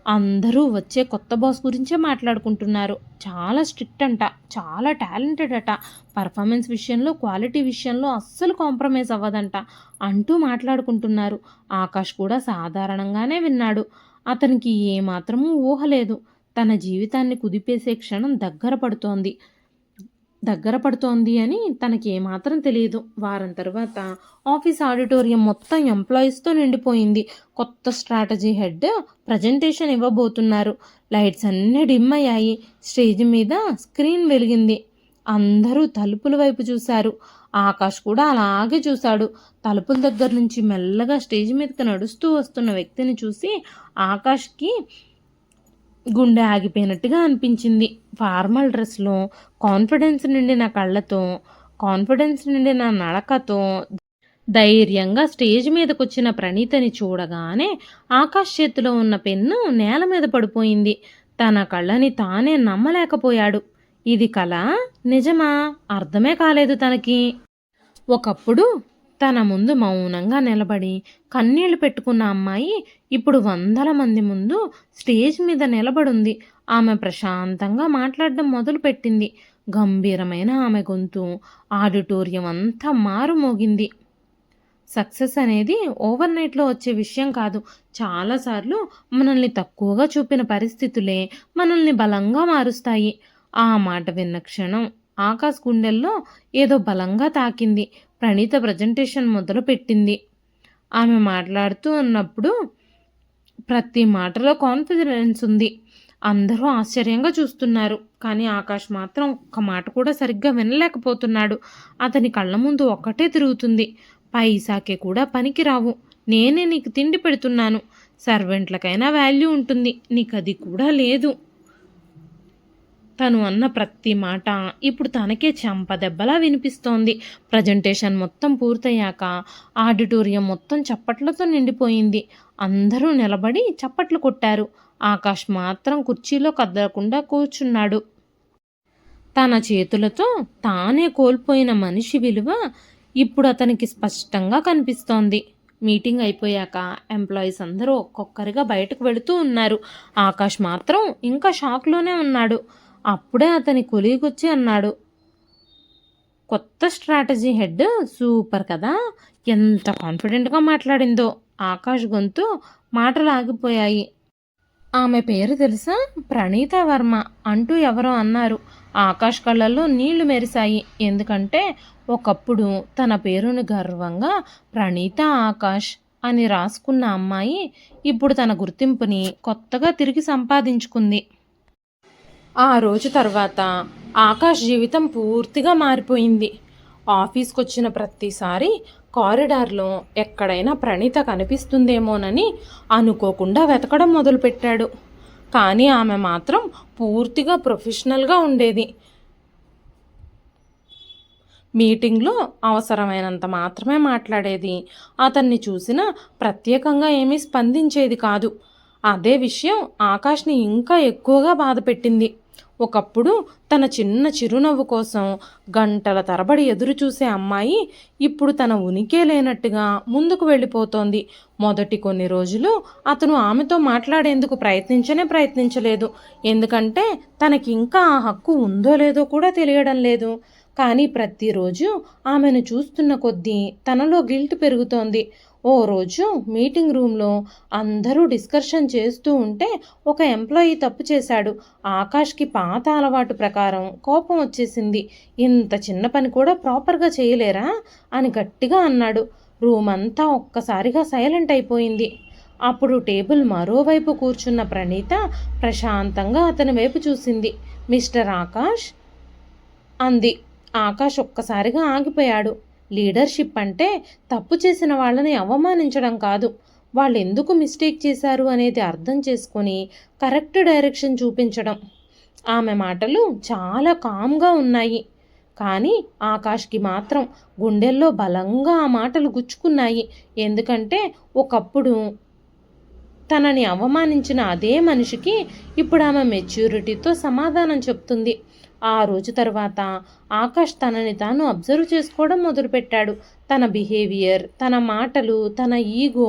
అందరూ వచ్చే కొత్త బాస్ గురించే మాట్లాడుకుంటున్నారు. చాలా స్ట్రిక్ట్ అంట, చాలా టాలెంటెడ్ అట, పర్ఫార్మెన్స్ విషయంలో, క్వాలిటీ విషయంలో అస్సలు కాంప్రమైజ్ అవ్వదంట అంటూ మాట్లాడుకుంటున్నారు. ఆకాష్ కూడా సాధారణంగానే విన్నాడు. అతనికి ఏమాత్రమూ ఊహ లేదు. తన జీవితాన్ని కుదిపేసే క్షణం దగ్గర పడుతోంది అని తనకి ఏమాత్రం తెలియదు. వారం తర్వాత ఆఫీస్ ఆడిటోరియం మొత్తం ఎంప్లాయీస్తో నిండిపోయింది. కొత్త స్ట్రాటజీ హెడ్ ప్రజెంటేషన్ ఇవ్వబోతున్నారు. లైట్స్ అన్నీ డిమ్ అయ్యాయి. స్టేజ్ మీద స్క్రీన్ వెలిగింది. అందరూ తలుపుల వైపు చూశారు. ఆకాష్ కూడా అలాగే చూశాడు. తలుపుల దగ్గర నుంచి మెల్లగా స్టేజ్ మీదకి నడుస్తూ వస్తున్న వ్యక్తిని చూసి ఆకాష్కి గుండె ఆగిపోయినట్టుగా అనిపించింది. ఫార్మల్ డ్రెస్లో, కాన్ఫిడెన్స్ నిండిన కళ్ళతో, కాన్ఫిడెన్స్ నిండిన నడకతో ధైర్యంగా స్టేజ్ మీదకొచ్చిన ప్రణీతని చూడగానే ఆకాష్ చేతిలో ఉన్న పెన్ను నేల మీద పడిపోయింది. తన కళ్ళని తానే నమ్మలేకపోయాడు. ఇది కళ, నిజమా? అర్థమే కాలేదు తనకి. ఒకప్పుడు తన ముందు మౌనంగా నిలబడి కన్నీళ్లు పెట్టుకున్న అమ్మాయి ఇప్పుడు వందల మంది ముందు స్టేజ్ మీద నిలబడుంది. ఆమె ప్రశాంతంగా మాట్లాడడం మొదలుపెట్టింది. గంభీరమైన ఆమె గొంతు ఆడిటోరియం అంతా మారుమోగింది. సక్సెస్ అనేది ఓవర్ నైట్లో వచ్చే విషయం కాదు. చాలాసార్లు మనల్ని తక్కువగా చూపిన పరిస్థితులే మనల్ని బలంగా మారుస్తాయి. ఆ మాట విన్న క్షణం ఆకాష్ గుండెల్లో ఏదో బలంగా తాకింది. ప్రణీత ప్రజెంటేషన్ మొదలుపెట్టింది. ఆమె మాట్లాడుతూ ఉన్నప్పుడు ప్రతి మాటలో కాన్ఫిడెన్స్ ఉంది. అందరూ ఆశ్చర్యంగా చూస్తున్నారు. కానీ ఆకాష్ మాత్రం ఒక్క మాట కూడా సరిగ్గా వినలేకపోతున్నాడు. అతని కళ్ళ ముందు ఒక్కటే తిరుగుతుంది. పైసాకే కూడా పనికిరావు. నేనే నీకు తిండి పెడుతున్నాను. సర్వెంట్లకైనా వాల్యూ ఉంటుంది, నీకది కూడా లేదు. తను అన్న ప్రతి మాట ఇప్పుడు తనకే చెంపదెబ్బలా వినిపిస్తోంది. ప్రజెంటేషన్ మొత్తం పూర్తయ్యాక ఆడిటోరియం మొత్తం చప్పట్లతో నిండిపోయింది. అందరూ నిలబడి చప్పట్లు కొట్టారు. ఆకాష్ మాత్రం కుర్చీలో కదలకుండా కూర్చున్నాడు. తన చేతులతో తానే కోల్పోయిన మనిషి విలువ ఇప్పుడు అతనికి స్పష్టంగా కనిపిస్తోంది. మీటింగ్ అయిపోయాక ఎంప్లాయీస్ అందరూ ఒక్కొక్కరిగా బయటకు వెళుతూ ఉన్నారు. ఆకాష్ మాత్రం ఇంకా షాక్లోనే ఉన్నాడు. అప్పుడే అతని కొలీగ్ వచ్చి అన్నాడు, కొత్త స్ట్రాటజీ హెడ్ సూపర్ కదా, ఎంత కాన్ఫిడెంట్గా మాట్లాడిందో. ఆకాష్ గొంతు మాటలు ఆగిపోయాయి. ఆమె పేరు తెలుసా? ప్రణీత వర్మ అంటూ ఎవరో అన్నారు. ఆకాష్ కళ్ళల్లో నీళ్లు మెరిశాయి. ఎందుకంటే ఒకప్పుడు తన పేరును గర్వంగా ప్రణీత ఆకాష్ అని రాసుకున్న అమ్మాయి ఇప్పుడు తన గుర్తింపుని కొత్తగా తిరిగి సంపాదించుకుంది. ఆ రోజు తర్వాత ఆకాష్ జీవితం పూర్తిగా మారిపోయింది. ఆఫీస్కి వచ్చిన ప్రతిసారి కారిడార్లో ఎక్కడైనా ప్రణీత కనిపిస్తుందేమోనని అనుకోకుండా వెతకడం మొదలుపెట్టాడు. కానీ ఆమె మాత్రం పూర్తిగా ప్రొఫెషనల్గా ఉండేది. మీటింగ్లో అవసరమైనంత మాత్రమే మాట్లాడేది. అతన్ని చూసినా ప్రత్యేకంగా ఏమీ స్పందించేది కాదు. అదే విషయం ఆకాష్ని ఇంకా ఎక్కువగా బాధపెట్టింది. ఒకప్పుడు తన చిన్న చిరునవ్వు కోసం గంటల తరబడి ఎదురు చూసే అమ్మాయి ఇప్పుడు తన ఉనికే లేనట్టుగా ముందుకు వెళ్ళిపోతోంది. మొదటి కొన్ని రోజులు అతను ఆమెతో మాట్లాడేందుకు ప్రయత్నించలేదు. ఎందుకంటే తనకి ఇంకా ఆ హక్కు ఉందో లేదో కూడా తెలియడం లేదు. కానీ ప్రతిరోజు ఆమెను చూస్తున్న కొద్దీ తనలో గిల్ట్ పెరుగుతోంది. ఓ రోజు మీటింగ్ రూమ్లో అందరూ డిస్కషన్ చేస్తూ ఉంటే ఒక ఎంప్లాయీ తప్పు చేశాడు. ఆకాష్కి పాత అలవాటు ప్రకారం కోపం వచ్చేసింది. ఇంత చిన్న పని కూడా ప్రాపర్గా చేయలేరా అని గట్టిగా అన్నాడు. రూమ్ అంతా ఒక్కసారిగా సైలెంట్ అయిపోయింది. అప్పుడు టేబుల్ మరోవైపు కూర్చున్న ప్రణీత ప్రశాంతంగా అతని వైపు చూసింది. మిస్టర్ ఆకాష్ అంది. ఆకాష్ ఒక్కసారిగా ఆగిపోయాడు. లీడర్షిప్ అంటే తప్పు చేసిన వాళ్ళని అవమానించడం కాదు, వాళ్ళు ఎందుకు మిస్టేక్ చేశారు అనేది అర్థం చేసుకొని కరెక్ట్ డైరెక్షన్ చూపించడం. ఆమె మాటలు చాలా కామ్గా ఉన్నాయి. కానీ ఆకాష్కి మాత్రం గుండెల్లో బలంగా ఆ మాటలు గుచ్చుకున్నాయి. ఎందుకంటే ఒకప్పుడు తనని అవమానించిన అదే మనిషికి ఇప్పుడు ఆమె మెచ్యూరిటీతో సమాధానం చెప్తుంది. ఆ రోజు తర్వాత ఆకాష్ తనని తాను అబ్జర్వ్ చేసుకోవడం మొదలుపెట్టాడు. తన బిహేవియర్, తన మాటలు, తన ఈగో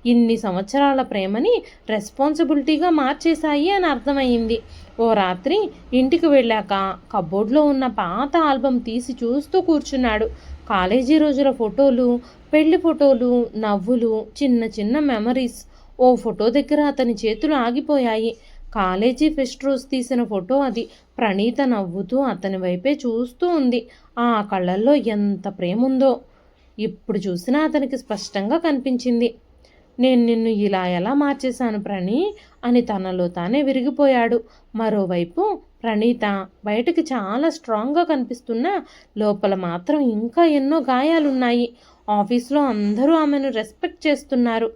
ఇన్ని సంవత్సరాల ప్రేమని రెస్పాన్సిబిలిటీగా మార్చేశాయి అని అర్థమైంది. ఓ రాత్రి ఇంటికి వెళ్ళాక కబోర్డ్లో ఉన్న పాత ఆల్బమ్ తీసి చూస్తూ కూర్చున్నాడు. కాలేజీ రోజుల ఫోటోలు, పెళ్లి ఫోటోలు, నవ్వులు, చిన్న చిన్న మెమరీస్. ఓ ఫోటో దగ్గర అతని చేతులు ఆగిపోయాయి. కాలేజీ ఫెస్ట్ రోజు తీసిన ఫోటో అది. ప్రణీత నవ్వుతూ అతని వైపే చూస్తూ ఉంది. ఆ కళ్ళల్లో ఎంత ప్రేమ ఉందో ఇప్పుడు చూసినా అతనికి స్పష్టంగా కనిపించింది. నేను నిన్ను ఇలా ఎలా మార్చేశాను ప్రణీ అని తనలో తానే విరిగిపోయాడు. మరోవైపు ప్రణీత బయటకు చాలా స్ట్రాంగ్గా కనిపిస్తున్నా లోపల మాత్రం ఇంకా ఎన్నో గాయాలున్నాయి. ఆఫీస్లో అందరూ ఆమెను రెస్పెక్ట్ చేస్తున్నారు,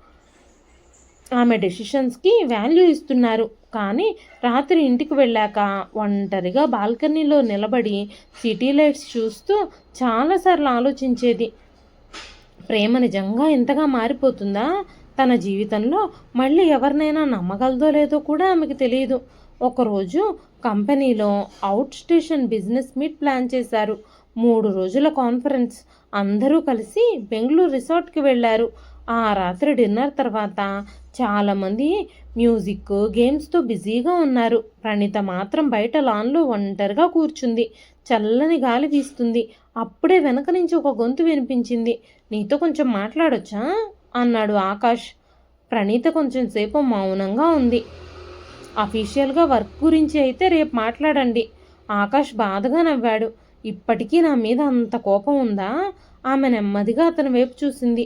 ఆమె డెసిషన్స్కి వాల్యూ ఇస్తున్నారు. కానీ రాత్రి ఇంటికి వెళ్ళాక ఒంటరిగా బాల్కనీలో నిలబడి సిటీ లైట్స్ చూస్తూ చాలాసార్లు ఆలోచించేది, ప్రేమ నిజంగా ఎంతగా మారిపోతుందా? తన జీవితంలో మళ్ళీ ఎవరినైనా నమ్మగలదో లేదో కూడా ఆమెకు తెలియదు. ఒకరోజు కంపెనీలో out station business meet plan చేశారు. 3 రోజుల కాన్ఫరెన్స్. అందరూ కలిసి బెంగళూరు రిసార్ట్కి వెళ్ళారు. ఆ రాత్రి డిన్నర్ తర్వాత చాలామంది మ్యూజిక్, గేమ్స్తో బిజీగా ఉన్నారు. ప్రణీత మాత్రం బయట లాన్లో ఒంటరిగా కూర్చుంది. చల్లని గాలి వీస్తుంది. అప్పుడే వెనక నుంచి ఒక గొంతు వినిపించింది. నీతో కొంచెం మాట్లాడొచ్చా అన్నాడు ఆకాష్. ప్రణీత కొంచెం సేపు మౌనంగా ఉంది. అఫీషియల్గా వర్క్ గురించి అయితే రేపు మాట్లాడండి. ఆకాష్ బాధగా నవ్వాడు. ఇప్పటికీ నా మీద అంత కోపం ఉందా? ఆమె నెమ్మదిగా అతని వైపు చూసింది.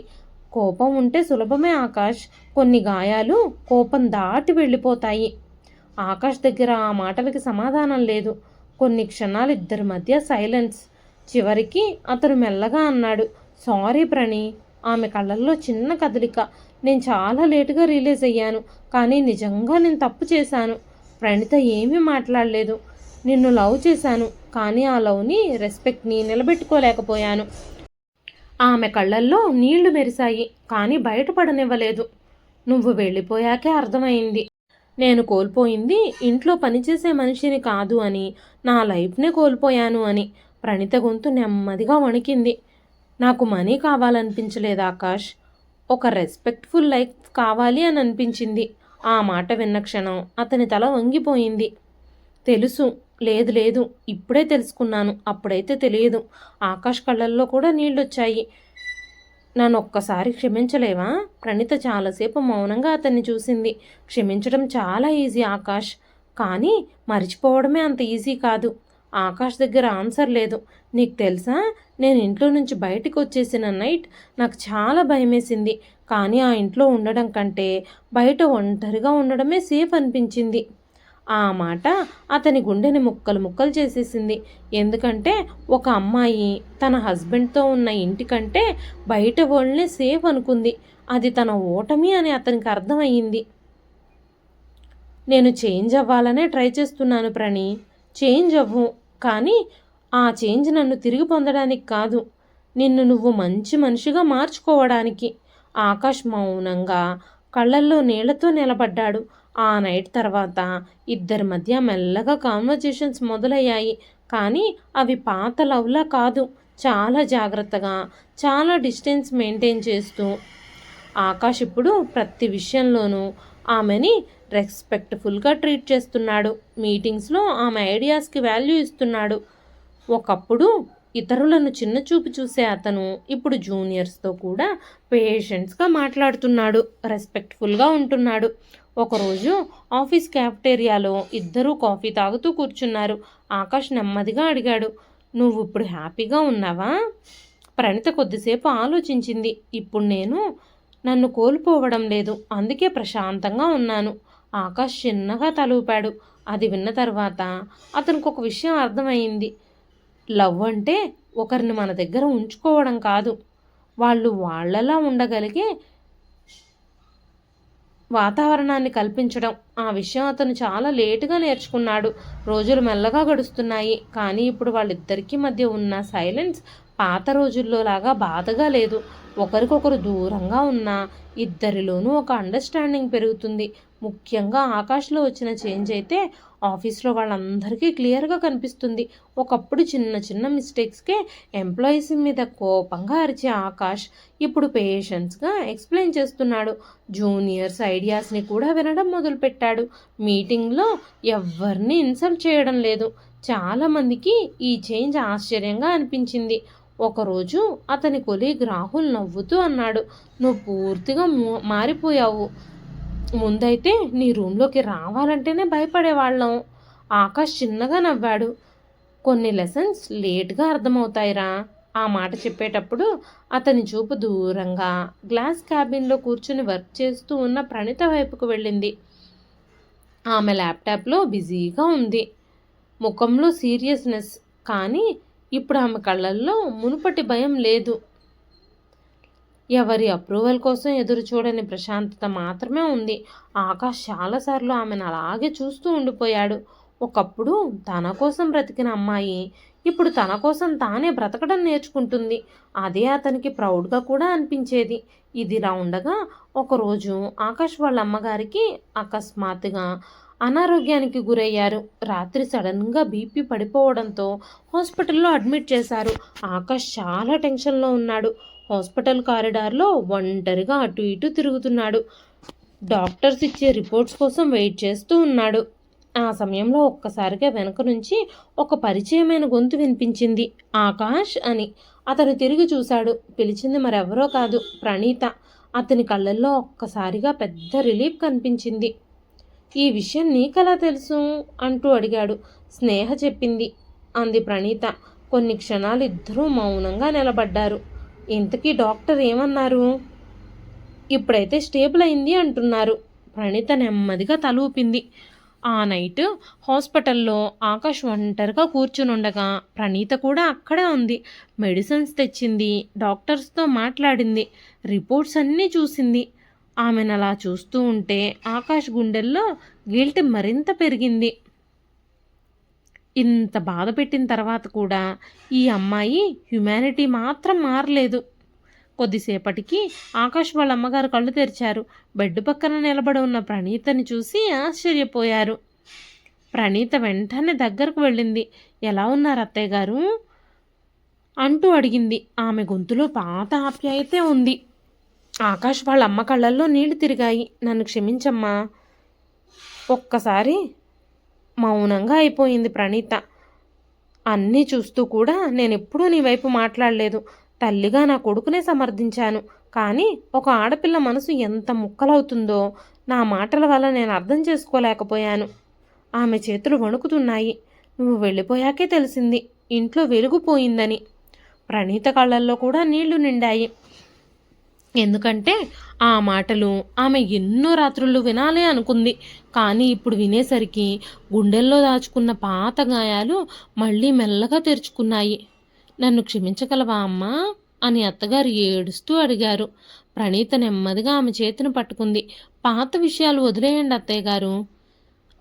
కోపం ఉంటే సులభమే ఆకాష్. కొన్ని గాయాలు కోపం దాటి వెళ్ళిపోతాయి. ఆకాష్ దగ్గర ఆ మాటలకి సమాధానం లేదు. కొన్ని క్షణాలు ఇద్దరి మధ్య సైలెన్స్. చివరికి అతను మెల్లగా అన్నాడు, సారీ ప్రణీ. ఆమె కళ్ళల్లో చిన్న కదలిక. నేను చాలా లేటుగా రిలీజ్ అయ్యాను, కానీ నిజంగా నేను తప్పు చేశాను. ప్రణీత ఏమీ మాట్లాడలేదు. నిన్ను లవ్ చేశాను, కానీ ఆ లవ్ని, రెస్పెక్ట్ని నిలబెట్టుకోలేకపోయాను. ఆమె కళ్ళల్లో నీళ్లు మెరిశాయి, కానీ బయటపడనివ్వలేదు. నువ్వు వెళ్ళిపోయాకే అర్థమైంది. నేను కోల్పోయింది ఇంట్లో పనిచేసే మనిషిని కాదు అని, నా లైఫ్నే కోల్పోయాను అని. ప్రణీత గొంతు నెమ్మదిగా వణికింది. నాకు మనీ కావాలనిపించలేదు ఆకాష్. ఒక రెస్పెక్ట్ఫుల్ లైఫ్ కావాలి అని అనిపించింది. ఆ మాట విన్న క్షణం అతని తల వంగిపోయింది. తెలుసు. లేదు లేదు, ఇప్పుడే తెలుసుకున్నాను, అప్పుడైతే తెలియదు. ఆకాష్ కళ్ళల్లో కూడా నీళ్ళొచ్చాయి. నన్ను ఒక్కసారి క్షమించలేవా? ప్రణీత చాలాసేపు మౌనంగా అతన్ని చూసింది. క్షమించడం చాలా ఈజీ ఆకాష్, కానీ మర్చిపోవడమే అంత ఈజీ కాదు. ఆకాష్ దగ్గర ఆన్సర్ లేదు. నీకు తెలుసా, నేను ఇంట్లో నుంచి బయటికి వచ్చేసిన నైట్ నాకు చాలా భయమేసింది. కానీ ఆ ఇంట్లో ఉండడం కంటే బయట ఒంటరిగా ఉండడమే సేఫ్ అనిపించింది. ఆ మాట అతని గుండెని ముక్కలు ముక్కలు చేసేసింది. ఎందుకంటే ఒక అమ్మాయి తన హస్బెండ్తో ఉన్న ఇంటికంటే బయట వాళ్ళనే సేఫ్ అనుకుంది. అది తన ఓటమి అని అతనికి అర్థమయ్యింది. నేను చేంజ్ అవ్వాలనే ట్రై చేస్తున్నాను ప్రణీ. చేంజ్ అవ్వు, కానీ ఆ చేంజ్ నన్ను తిరిగి పొందడానికి కాదు, నిన్ను నువ్వు మంచి మనిషిగా మార్చుకోవడానికి. ఆకాష్ మౌనంగా కళ్ళల్లో నీళ్లతో నిలబడ్డాడు. ఆ నైట్ తర్వాత ఇద్దరి మధ్య మెల్లగా కాన్వర్జేషన్స్ మొదలయ్యాయి. కానీ అవి పాత లవ్లా కాదు, చాలా జాగ్రత్తగా, చాలా డిస్టెన్స్ మెయింటైన్ చేస్తూ. ఆకాష్ ఇప్పుడు ప్రతి విషయంలోనూ ఆమెని రెస్పెక్ట్ఫుల్గా ట్రీట్ చేస్తున్నాడు. మీటింగ్స్లో ఆమె ఐడియాస్కి వాల్యూ ఇస్తున్నాడు. ఒకప్పుడు ఇతరులను చిన్నచూపు చూసే అతను ఇప్పుడు జూనియర్స్తో కూడా పేషెంట్స్గా మాట్లాడుతున్నాడు, రెస్పెక్ట్ఫుల్గా ఉంటున్నాడు. ఒకరోజు ఆఫీస్ క్యాఫ్టేరియాలో ఇద్దరూ కాఫీ తాగుతూ కూర్చున్నారు. ఆకాష్ నెమ్మదిగా అడిగాడు, నువ్వు ఇప్పుడు హ్యాపీగా ఉన్నావా? ప్రణీత కొద్దిసేపు ఆలోచించింది. ఇప్పుడు నేను నన్ను కోల్పోవడం లేదు, అందుకే ప్రశాంతంగా ఉన్నాను. ఆకాష్ చిన్నగా తలూపాడు. అది విన్న తర్వాత అతనికి ఒక విషయం అర్థమైంది. లవ్ అంటే ఒకరిని మన దగ్గర ఉంచుకోవడం కాదు, వాళ్ళు వాళ్ళలా ఉండగలిగే వాతావరణాన్ని కల్పించడం. ఆ విషయం అతను చాలా లేటుగా నేర్చుకున్నాడు. రోజులు మెల్లగా గడుస్తున్నాయి, కానీ ఇప్పుడు వాళ్ళిద్దరికీ మధ్య ఉన్న సైలెన్స్ పాత రోజుల్లో లాగా బాధగా లేదు. ఒకరికొకరు దూరంగా ఉన్నా ఇద్దరిలోనూ ఒక అండర్స్టాండింగ్ పెరుగుతుంది. ముఖ్యంగా ఆకాష్లో వచ్చిన చేంజ్ అయితే ఆఫీస్లో వాళ్ళందరికీ క్లియర్గా కనిపిస్తుంది. ఒకప్పుడు చిన్న చిన్న మిస్టేక్స్కే ఎంప్లాయీస్ మీద కోపంగా అరిచే ఆకాష్ ఇప్పుడు పేషెన్స్గా ఎక్స్ప్లెయిన్ చేస్తున్నాడు. జూనియర్స్ ఐడియాస్ని కూడా వినడం మొదలుపెట్టాడు. మీటింగ్లో ఎవరిని ఇన్సల్ట్ చేయడం లేదు. చాలామందికి ఈ చేంజ్ ఆశ్చర్యంగా అనిపించింది. ఒకరోజు అతని కొలీగ్ రాహుల్ నవ్వుతూ అన్నాడు, నువ్వు పూర్తిగా మారిపోయావు. ముందైతే నీ రూమ్లోకి రావాలంటేనే భయపడేవాళ్ళం. ఆకాష్ చిన్నగా నవ్వాడు. కొన్ని లెసన్స్ లేట్గా అర్థమవుతాయిరా. ఆ మాట చెప్పేటప్పుడు అతని చూపు దూరంగా గ్లాస్ క్యాబిన్లో కూర్చుని వర్క్ చేస్తూ ఉన్న ప్రణీత వైపుకు వెళ్ళింది. ఆమె ల్యాప్టాప్లో బిజీగా ఉంది. ముఖంలో సీరియస్నెస్, కానీ ఇప్పుడు ఆమె కళ్ళల్లో మునుపటి భయం లేదు. ఎవరి అప్రూవల్ కోసం ఎదురు చూడని ప్రశాంతత మాత్రమే ఉంది. ఆకాష్ చాలాసార్లు ఆమెను అలాగే చూస్తూ ఉండిపోయాడు. ఒకప్పుడు తన కోసం బ్రతికిన అమ్మాయి ఇప్పుడు తన కోసం తానే బ్రతకడం నేర్చుకుంటుంది. అదే అతనికి ప్రౌడ్గా కూడా అనిపించేది. ఇదిలా ఉండగా ఒకరోజు ఆకాష్ వాళ్ళ అమ్మగారికి అకస్మాత్తుగా అనారోగ్యానికి గురయ్యారు. రాత్రి సడన్గా బీపీ పడిపోవడంతో హాస్పిటల్లో అడ్మిట్ చేశారు. ఆకాష్ చాలా టెన్షన్లో ఉన్నాడు. హాస్పిటల్ కారిడార్లో ఒంటరిగా అటు ఇటు తిరుగుతున్నాడు. డాక్టర్స్ ఇచ్చే రిపోర్ట్స్ కోసం వెయిట్ చేస్తూ ఉన్నాడు. ఆ సమయంలో ఒక్కసారిగా వెనక నుంచి ఒక పరిచయమైన గొంతు వినిపించింది. ఆకాష్ అని. అతను తిరిగి చూశాడు. పిలిచింది మరెవరో కాదు, ప్రణీత. అతని కళ్ళల్లో ఒక్కసారిగా పెద్ద రిలీఫ్ కనిపించింది. ఈ విషయం నీకెలా తెలుసు అంటూ అడిగాడు. స్నేహ చెప్పింది అంది ప్రణీత. కొన్ని క్షణాలు ఇద్దరూ మౌనంగా నిలబడ్డారు. ఇంతకీ డాక్టర్ ఏమన్నారు? ఇప్పుడైతే స్టేబుల్ అయింది అంటున్నారు. ప్రణీత నెమ్మదిగా తల ఊపింది. ఆ నైట్ హాస్పిటల్లో ఆకాష్ ఒంటరిగా కూర్చునుండగా ప్రణీత కూడా అక్కడే ఉంది. మెడిసిన్స్ తెచ్చింది, డాక్టర్స్తో మాట్లాడింది, రిపోర్ట్స్ అన్నీ చూసింది. ఆమెను అలా చూస్తూ ఉంటే ఆకాష్ గుండెల్లో గిల్ట్ మరింత పెరిగింది. ఇంత బాధ పెట్టిన తర్వాత కూడా ఈ అమ్మాయి హ్యుమానిటీ మాత్రం మారలేదు. కొద్దిసేపటికి ఆకాష్ వాళ్ళ అమ్మగారు కళ్ళు తెరిచారు. బెడ్ పక్కన నిలబడి ఉన్న ప్రణీతని చూసి ఆశ్చర్యపోయారు. ప్రణీత వెంటనే దగ్గరకు వెళ్ళింది. ఎలా ఉన్నారు అత్తయ్య గారు అంటూ అడిగింది. ఆమె గొంతులో పాత ఆప్యాయతే ఉంది. ఆకాష్ వాళ్ళ అమ్మ కళ్ళల్లో నీళ్లు తిరిగాయి. నన్ను క్షమించమ్మా. ఒక్కసారి మౌనంగా అయిపోయింది ప్రణీత. అన్నీ చూస్తూ కూడా నేనెప్పుడూ నీ వైపు మాట్లాడలేదు. తల్లిగా నా కొడుకునే సమర్థించాను. కానీ ఒక ఆడపిల్ల మనసు ఎంత ముక్కలవుతుందో నా మాటల వల్ల నేను అర్థం చేసుకోలేకపోయాను. ఆమె చేతులు వణుకుతున్నాయి. నువ్వు వెళ్ళిపోయాకే తెలిసింది ఇంట్లో వెలుగుపోయిందని. ప్రణీత కళ్ళల్లో కూడా నీళ్లు నిండాయి. ఎందుకంటే ఆ మాటలు ఆమె ఎన్నో రాత్రులు వినాలే అనుకుంది. కానీ ఇప్పుడు వినేసరికి గుండెల్లో దాచుకున్న పాత గాయాలు మళ్ళీ మెల్లగా తెరుచుకున్నాయి. నన్ను క్షమించగలవా అమ్మా అని అత్తగారు ఏడుస్తూ అడిగారు. ప్రణీత నెమ్మదిగా ఆమె చేతిని పట్టుకుంది. పాత విషయాలు వదిలేయండి అత్తయ్య గారు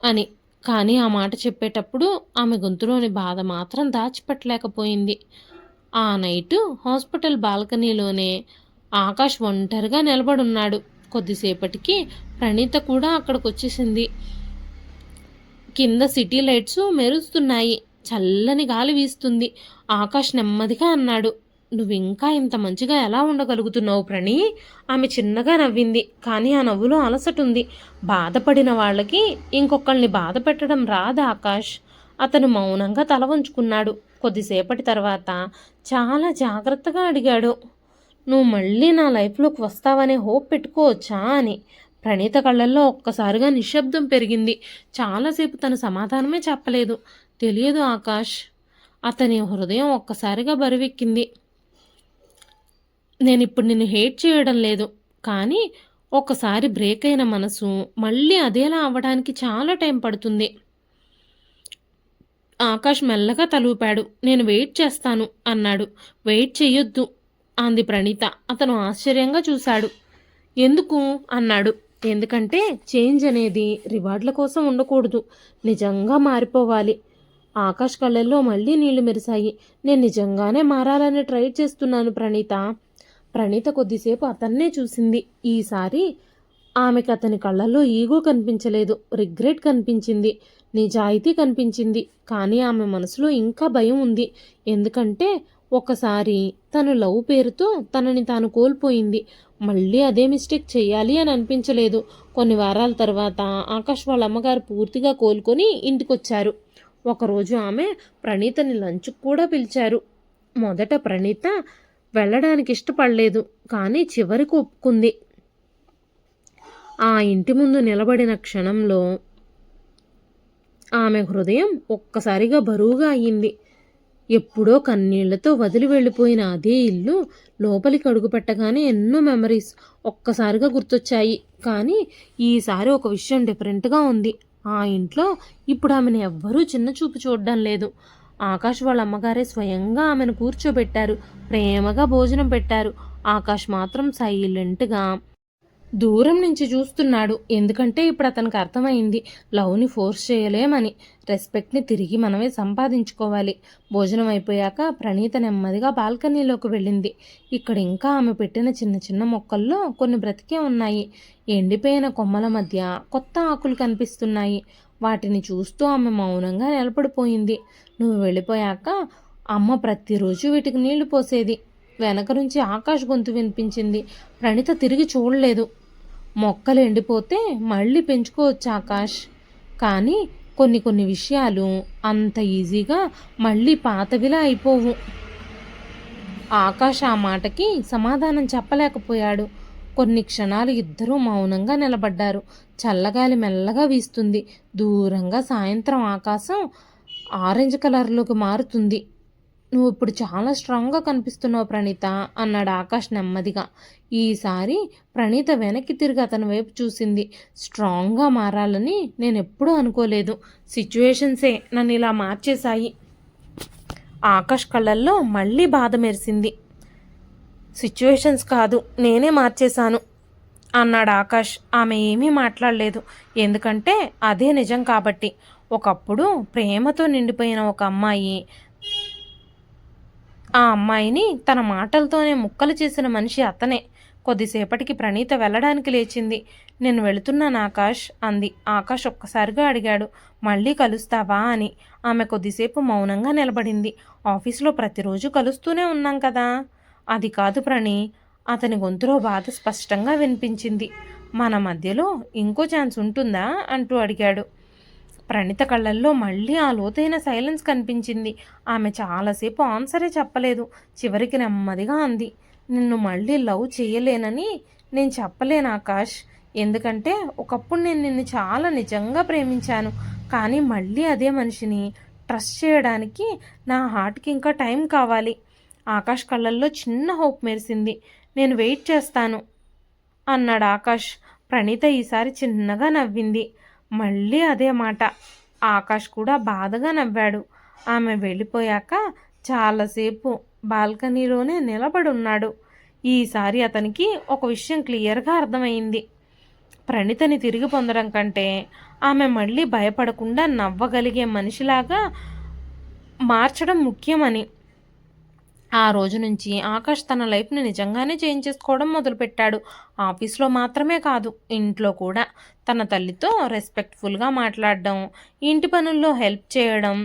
అని. కానీ ఆ మాట చెప్పేటప్పుడు ఆమె గొంతులోని బాధ మాత్రం దాచిపెట్టలేకపోయింది. ఆ నైటు హాస్పిటల్ బాల్కనీలోనే ఆకాష్ ఒంటరిగా నిలబడున్నాడు. కొద్దిసేపటికి ప్రణీత కూడా అక్కడికి వచ్చేసింది. కింద సిటీ లైట్స్ మెరుస్తున్నాయి. చల్లని గాలి వీస్తుంది. ఆకాష్ నెమ్మదిగా అన్నాడు, నువ్వింకా ఇంత మంచిగా ఎలా ఉండగలుగుతున్నావు ప్రణీ? ఆమె చిన్నగా నవ్వింది. కానీ ఆ నవ్వులో అలసటుంది. బాధపడిన వాళ్ళకి ఇంకొకళ్ళని బాధ పెట్టడం రాదు ఆకాష్. అతను మౌనంగా తల వంచుకున్నాడు. కొద్దిసేపటి తర్వాత చాలా జాగ్రత్తగా అడిగాడు, నువ్వు మళ్ళీ నా లైఫ్లోకి వస్తావనే హోప్ పెట్టుకోవచ్చా అని. ప్రణీత కళ్ళల్లో ఒక్కసారిగా నిశ్శబ్దం పెరిగింది. చాలాసేపు తను సమాధానమే చెప్పలేదు. తెలియదు ఆకాష్. అతని హృదయం ఒక్కసారిగా బరువెక్కింది. నేనిప్పుడు నిన్ను హేట్ చేయడం లేదు, కానీ ఒకసారి బ్రేక్ అయిన మనసు మళ్ళీ అదేలా అవ్వడానికి చాలా టైం పడుతుంది. ఆకాష్ మెల్లగా తలూపాడు. నేను వెయిట్ చేస్తాను అన్నాడు. వెయిట్ చెయ్యొద్దు అంది ప్రణీత. అతను ఆశ్చర్యంగా చూశాడు. ఎందుకు అన్నాడు. ఎందుకంటే చేంజ్ అనేది రివార్డుల కోసం ఉండకూడదు, నిజంగా మారిపోవాలి. ఆకాష్ కళ్ళల్లో మళ్ళీ నీళ్లు మెరిశాయి. నేను నిజంగానే మారాలని ట్రై చేస్తున్నాను ప్రణీత. ప్రణీత కొద్దిసేపు అతన్నే చూసింది. ఈసారి ఆమెకు అతని కళ్ళల్లో ఈగో కనిపించలేదు, రిగ్రెట్ కనిపించింది, నిజాయితీ కనిపించింది. కానీ ఆమె మనసులో ఇంకా భయం ఉంది. ఎందుకంటే ఒకసారి తను లవ్ పేరుతో తనని తాను కోల్పోయింది. మళ్ళీ అదే మిస్టేక్ చేయాలి అని అనిపించలేదు. కొన్ని వారాల తర్వాత ఆకాష్ వాళ్ళ అమ్మగారు పూర్తిగా కోలుకొని ఇంటికొచ్చారు. ఒకరోజు ఆమె ప్రణీతని లంచ్కి కూడా పిలిచారు. మొదట ప్రణీత వెళ్ళడానికి ఇష్టపడలేదు, కానీ చివరికి ఒప్పుకుంది. ఆ ఇంటి ముందు నిలబడిన క్షణంలో ఆమె హృదయం ఒక్కసారిగా బరువుగా అయ్యింది. ఎప్పుడో కన్నీళ్లతో వదిలి వెళ్ళిపోయిన అదే ఇల్లు లోపలికి అడుగుపెట్టగానే ఎన్నో మెమరీస్ ఒక్కసారిగా గుర్తొచ్చాయి. కానీ ఈసారి ఒక విషయం డిఫరెంట్గా ఉంది. ఆ ఇంట్లో ఇప్పుడు ఆమెను ఎవ్వరూ చిన్న చూపు చూడడం లేదు. ఆకాష్ వాళ్ళ అమ్మగారే స్వయంగా ఆమెను కూర్చోబెట్టారు, ప్రేమగా భోజనం పెట్టారు. ఆకాష్ మాత్రం సైలెంట్గా దూరం నుంచి చూస్తున్నాడు. ఎందుకంటే ఇప్పుడు అతనికి అర్థమైంది, లవ్ని ఫోర్స్ చేయలేమని, రెస్పెక్ట్ని తిరిగి మనమే సంపాదించుకోవాలి. భోజనం అయిపోయాక ప్రణీత నెమ్మదిగా బాల్కనీలోకి వెళ్ళింది. ఇక్కడ ఇంకా ఆమె పెట్టిన చిన్న చిన్న మొక్కల్లో కొన్ని బ్రతికే ఉన్నాయి. ఎండిపోయిన కొమ్మల మధ్య కొత్త ఆకులు కనిపిస్తున్నాయి. వాటిని చూస్తూ ఆమె మౌనంగా నిలబడిపోయింది. నువ్వు వెళ్ళిపోయాక అమ్మ ప్రతిరోజు వీటికి నీళ్లు పోసేది. వెనక నుంచి ఆకాష్ గొంతు వినిపించింది. ప్రణీత తిరిగి చూడలేదు. మొక్కలు ఎండిపోతే మళ్ళీ పెంచుకోవచ్చు ఆకాష్, కానీ కొన్ని విషయాలు అంత ఈజీగా మళ్ళీ పాతవిలా అయిపోవు. ఆకాష్ ఆ మాటకి సమాధానం చెప్పలేకపోయాడు. కొన్ని క్షణాలు ఇద్దరూ మౌనంగా నిలబడ్డారు. చల్లగాలి మెల్లగా వీస్తుంది. దూరంగా సాయంత్రం ఆకాశం ఆరెంజ్ కలర్లోకి మారుతుంది. నువ్వు ఇప్పుడు చాలా స్ట్రాంగ్గా కనిపిస్తున్నావు ప్రణీత, అన్నాడు ఆకాష్ నెమ్మదిగా. ఈసారి ప్రణీత వెనక్కి తిరిగి అతని వైపు చూసింది. స్ట్రాంగ్గా మారాలని నేను ఎప్పుడూ అనుకోలేదు. సిచ్యువేషన్సే నన్ను ఇలా మార్చేశాయి. ఆకాష్ కళ్ళల్లో మళ్ళీ బాధ మెరిసింది. సిచ్యువేషన్స్ కాదు, నేనే మార్చేశాను అన్నాడు ఆకాష్. ఆమె ఏమీ మాట్లాడలేదు, ఎందుకంటే అదే నిజం కాబట్టి. ఒకప్పుడు ప్రేమతో నిండిపోయిన ఒక అమ్మాయి, ఆ అమ్మాయిని తన మాటలతోనే ముక్కలు చేసిన మనిషి అతనే. కొద్దిసేపటికి ప్రణీత వెళ్ళడానికి లేచింది. నేను వెళుతున్నాను ఆకాష్ అంది. ఆకాష్ ఒక్కసారిగా అడిగాడు, మళ్ళీ కలుస్తావా అని. ఆమె కొద్దిసేపు మౌనంగా నిలబడింది. ఆఫీస్లో ప్రతిరోజు కలుస్తూనే ఉన్నాం కదా. అది కాదు ప్రణీ, అతని గొంతులో బాధ స్పష్టంగా వినిపించింది. మన మధ్యలో ఇంకో ఛాన్స్ ఉంటుందా అంటూ అడిగాడు. ప్రణీత కళ్ళల్లో మళ్ళీ ఆ లోతైన సైలెన్స్ కనిపించింది. ఆమె చాలాసేపు ఆన్సరే చెప్పలేదు. చివరికి నెమ్మదిగా అంది, నిన్ను మళ్ళీ లవ్ చేయలేనని నేను చెప్పలేను ఆకాష్. ఎందుకంటే ఒకప్పుడు నేను నిన్ను చాలా నిజంగా ప్రేమించాను. కానీ మళ్ళీ అదే మనిషిని ట్రస్ట్ చేయడానికి నా హార్ట్కి ఇంకా టైం కావాలి. ఆకాష్ కళ్ళల్లో చిన్న హోప్ మెరిసింది. నేను వెయిట్ చేస్తాను అన్నాడు ఆకాష్. ప్రణీత ఈసారి చిన్నగా నవ్వింది. మళ్ళీ అదే మాట. ఆకాష్ కూడా బాధగా నవ్వాడు. ఆమె వెళ్ళిపోయాక చాలాసేపు బాల్కనీలోనే నిలబడున్నాడు. ఈసారి అతనికి ఒక విషయం క్లియర్గా అర్థమైంది. ప్రణీతని తిరిగి పొందడం కంటే ఆమె మళ్ళీ భయపడకుండా నవ్వగలిగే మనిషిలాగా మార్చడం ముఖ్యమని. ఆ రోజు నుంచి ఆకాష్ తన లైఫ్ని నిజంగానే చేంజ్ చేసుకోవడం మొదలుపెట్టాడు. ఆఫీస్లో మాత్రమే కాదు, ఇంట్లో కూడా. తన తల్లితో రెస్పెక్ట్ఫుల్గా మాట్లాడడం, ఇంటి పనుల్లో హెల్ప్ చేయడం,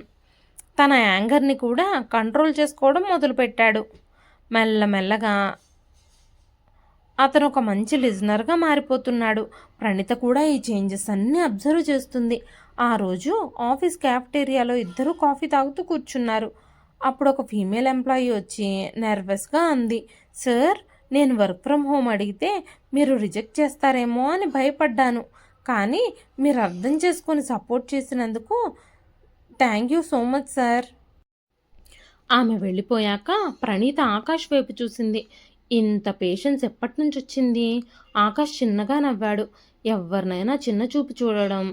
తన యాంగర్ని కూడా కంట్రోల్ చేసుకోవడం మొదలుపెట్టాడు. మెల్లమెల్లగా అతను ఒక మంచి లిజనర్గా మారిపోతున్నాడు. ప్రణీత కూడా ఈ చేంజెస్ అన్నీ అబ్జర్వ్ చేస్తుంది. ఆ రోజు ఆఫీస్ క్యాఫ్టేరియాలో ఇద్దరు కాఫీ తాగుతూ కూర్చున్నారు. అప్పుడు ఒక ఫీమేల్ ఎంప్లాయీ వచ్చి నర్వస్గా అంది, సార్, నేను వర్క్ ఫ్రమ్ హోమ్ అడిగితే మీరు రిజెక్ట్ చేస్తారేమో అని భయపడ్డాను. కానీ మీరు అర్థం చేసుకొని సపోర్ట్ చేసినందుకు thank you so much sir. ఆమె వెళ్ళిపోయాక ప్రణీత ఆకాష్ వైపు చూసింది. ఇంత పేషెన్స్ ఎప్పటి నుంచి వచ్చింది? ఆకాష్ చిన్నగా నవ్వాడు. ఎవరినైనా చిన్న చూపు చూడడం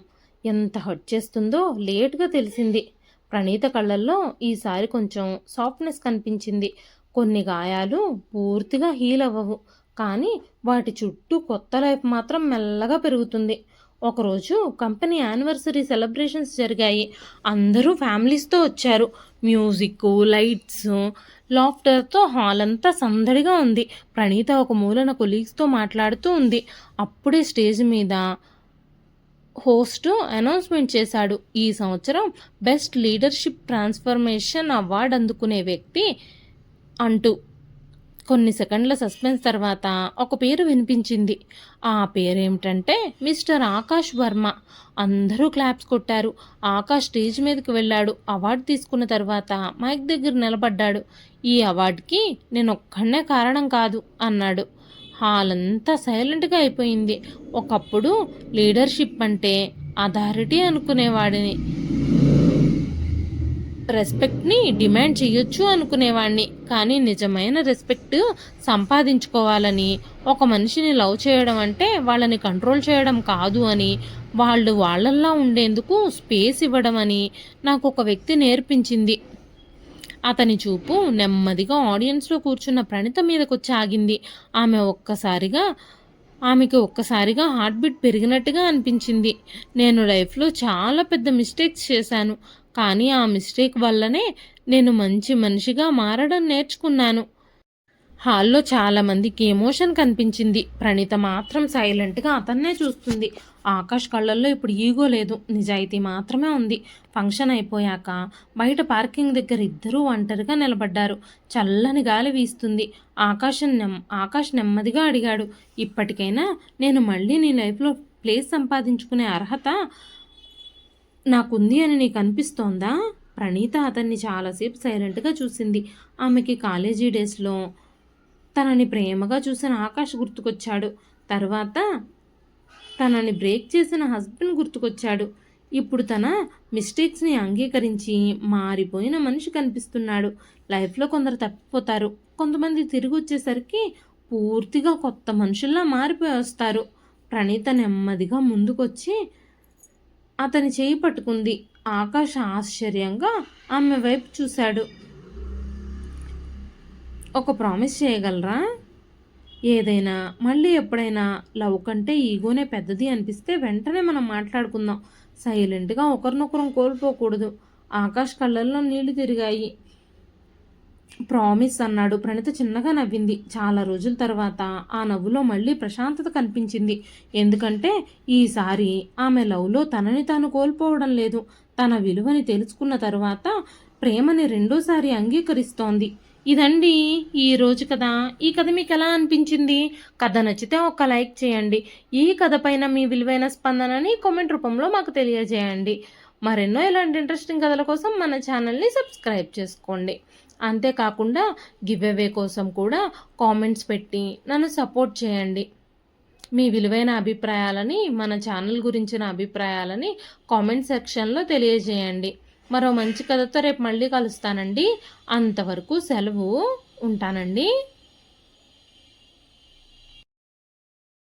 ఎంత హర్ట్ చేస్తుందో లేట్గా తెలిసింది. ప్రణీత కళ్ళల్లో ఈసారి కొంచెం సాఫ్ట్నెస్ కనిపించింది. కొన్ని గాయాలు పూర్తిగా హీల్ అవ్వవు, కానీ వాటి చుట్టూ కొత్త లైఫ్ మాత్రం మెల్లగా పెరుగుతుంది. ఒకరోజు కంపెనీ యానివర్సరీ సెలబ్రేషన్స్ జరిగాయి. అందరూ ఫ్యామిలీస్తో వచ్చారు. మ్యూజిక్, లైట్స్, లాఫ్టర్తో హాల్ అంతా సందడిగా ఉంది. ప్రణీత ఒక మూలన కొలీగ్స్తో మాట్లాడుతూ ఉంది. అప్పుడే స్టేజ్ మీద హోస్ట్ అనౌన్స్మెంట్ చేశాడు, ఈ సంవత్సరం బెస్ట్ లీడర్షిప్ ట్రాన్స్ఫర్మేషన్ అవార్డు అందుకునే వ్యక్తి అంటూ. కొన్ని సెకండ్ల సస్పెన్స్ తర్వాత ఒక పేరు వినిపించింది. ఆ పేరేమిటంటే మిస్టర్ ఆకాష్ వర్మ. అందరూ క్లాప్స్ కొట్టారు. ఆకాష్ స్టేజ్ మీదకి వెళ్ళాడు. అవార్డు తీసుకున్న తర్వాత మైక్ దగ్గర నిలబడ్డాడు. ఈ అవార్డుకి నేను ఒక్కడనే కారణం కాదు అన్నాడు. హాల్ అంతా సైలెంట్గా అయిపోయింది. ఒకప్పుడు లీడర్షిప్ అంటే అథారిటీ అనుకునేవాడిని, రెస్పెక్ట్ని డిమాండ్ చేయొచ్చు అనుకునేవాడిని. కానీ నిజమైన రెస్పెక్ట్ సంపాదించుకోవాలని, ఒక మనిషిని లవ్ చేయడం అంటే వాళ్ళని కంట్రోల్ చేయడం కాదు అని, వాళ్ళు వాళ్ళల్లా ఉండేందుకు స్పేస్ ఇవ్వడం అని నాకు ఒక వ్యక్తి నేర్పించింది. అతని చూపు నెమ్మదిగా ఆడియన్స్లో కూర్చున్న ప్రణీత మీదకొచ్చి ఆగింది. ఆమెకి ఒక్కసారిగా హార్ట్ బీట్ పెరిగినట్టుగా అనిపించింది. నేను లైఫ్లో చాలా పెద్ద మిస్టేక్స్ చేశాను, కానీ ఆ మిస్టేక్ వల్లనే నేను మంచి మనిషిగా మారడం నేర్చుకున్నాను. హాల్లో చాలా మందికి ఎమోషన్ కనిపించింది. ప్రణీత మాత్రం సైలెంట్గా అతన్నే చూస్తుంది. ఆకాష్ కళ్ళల్లో ఇప్పుడు ఈగో లేదు, నిజాయితీ మాత్రమే ఉంది. ఫంక్షన్ అయిపోయాక బయట పార్కింగ్ దగ్గర ఇద్దరూ ఒంటరిగా నిలబడ్డారు. చల్లని గాలి వీస్తుంది. ఆకాష్ నెమ్మదిగా అడిగాడు, ఇప్పటికైనా నేను మళ్ళీ నీ లైఫ్లో ప్లేస్ సంపాదించుకునే అర్హత నాకుంది అని నీకు అనిపిస్తోందా? ప్రణీత అతన్ని చాలాసేపు సైలెంట్గా చూసింది. ఆమెకి కాలేజీ డేస్లో తనని ప్రేమగా చూసిన ఆకాష్ గుర్తుకొచ్చాడు. తర్వాత తనని బ్రేక్ చేసిన హస్బెండ్ గుర్తుకొచ్చాడు. ఇప్పుడు తన మిస్టేక్స్ని అంగీకరించి మారిపోయిన మనిషి కనిపిస్తున్నాడు. లైఫ్లో కొందరు తప్పిపోతారు, కొంతమంది తిరిగి వచ్చేసరికి పూర్తిగా కొత్త మనుషుల్లా మారిపోయి వస్తారు. ప్రణీత నెమ్మదిగా ముందుకొచ్చి అతని చేయి పట్టుకుంది. ఆకాష్ ఆశ్చర్యంగా ఆమె వైపు చూశాడు. ఒక ప్రామిస్ చేయగలరా? ఏదైనా మళ్ళీ ఎప్పుడైనా లవ్ కంటే ఈగోనే పెద్దది అనిపిస్తే వెంటనే మనం మాట్లాడుకుందాం. సైలెంట్గా ఒకరినొకరం కోల్పోకూడదు. ఆకాష్ కళ్ళల్లో నీళ్లు తిరిగాయి. ప్రామిస్ అన్నాడు. ప్రణీత చిన్నగా నవ్వింది. చాలా రోజుల తర్వాత ఆ నవ్వులో మళ్ళీ ప్రశాంతత కనిపించింది. ఎందుకంటే ఈసారి ఆమె లవ్లో తనని తాను కోల్పోవడం లేదు. తన విలువని తెలుసుకున్న తర్వాత ప్రేమని రెండోసారి అంగీకరిస్తోంది. ఇదండి ఈ రోజు కథ. ఈ కథ మీకు ఎలా అనిపించింది? కథ నచ్చితే ఒక లైక్ చేయండి. ఈ కథ పైన మీ విలువైన స్పందనని కామెంట్ రూపంలో మాకు తెలియజేయండి. మరెన్నో ఇలాంటి ఇంట్రెస్టింగ్ కథల కోసం మన ఛానల్ని సబ్స్క్రైబ్ చేసుకోండి. అంతేకాకుండా గివ్ అవే కోసం కూడా కామెంట్స్ పెట్టి నన్ను సపోర్ట్ చేయండి. మీ విలువైన అభిప్రాయాలని, మన ఛానల్ గురించిన అభిప్రాయాలని కామెంట్ సెక్షన్లో తెలియజేయండి. మరో మంచి కథతో రేపు మళ్ళీ కలుస్తానండి. అంతవరకు సెలవు. ఉంటానండి.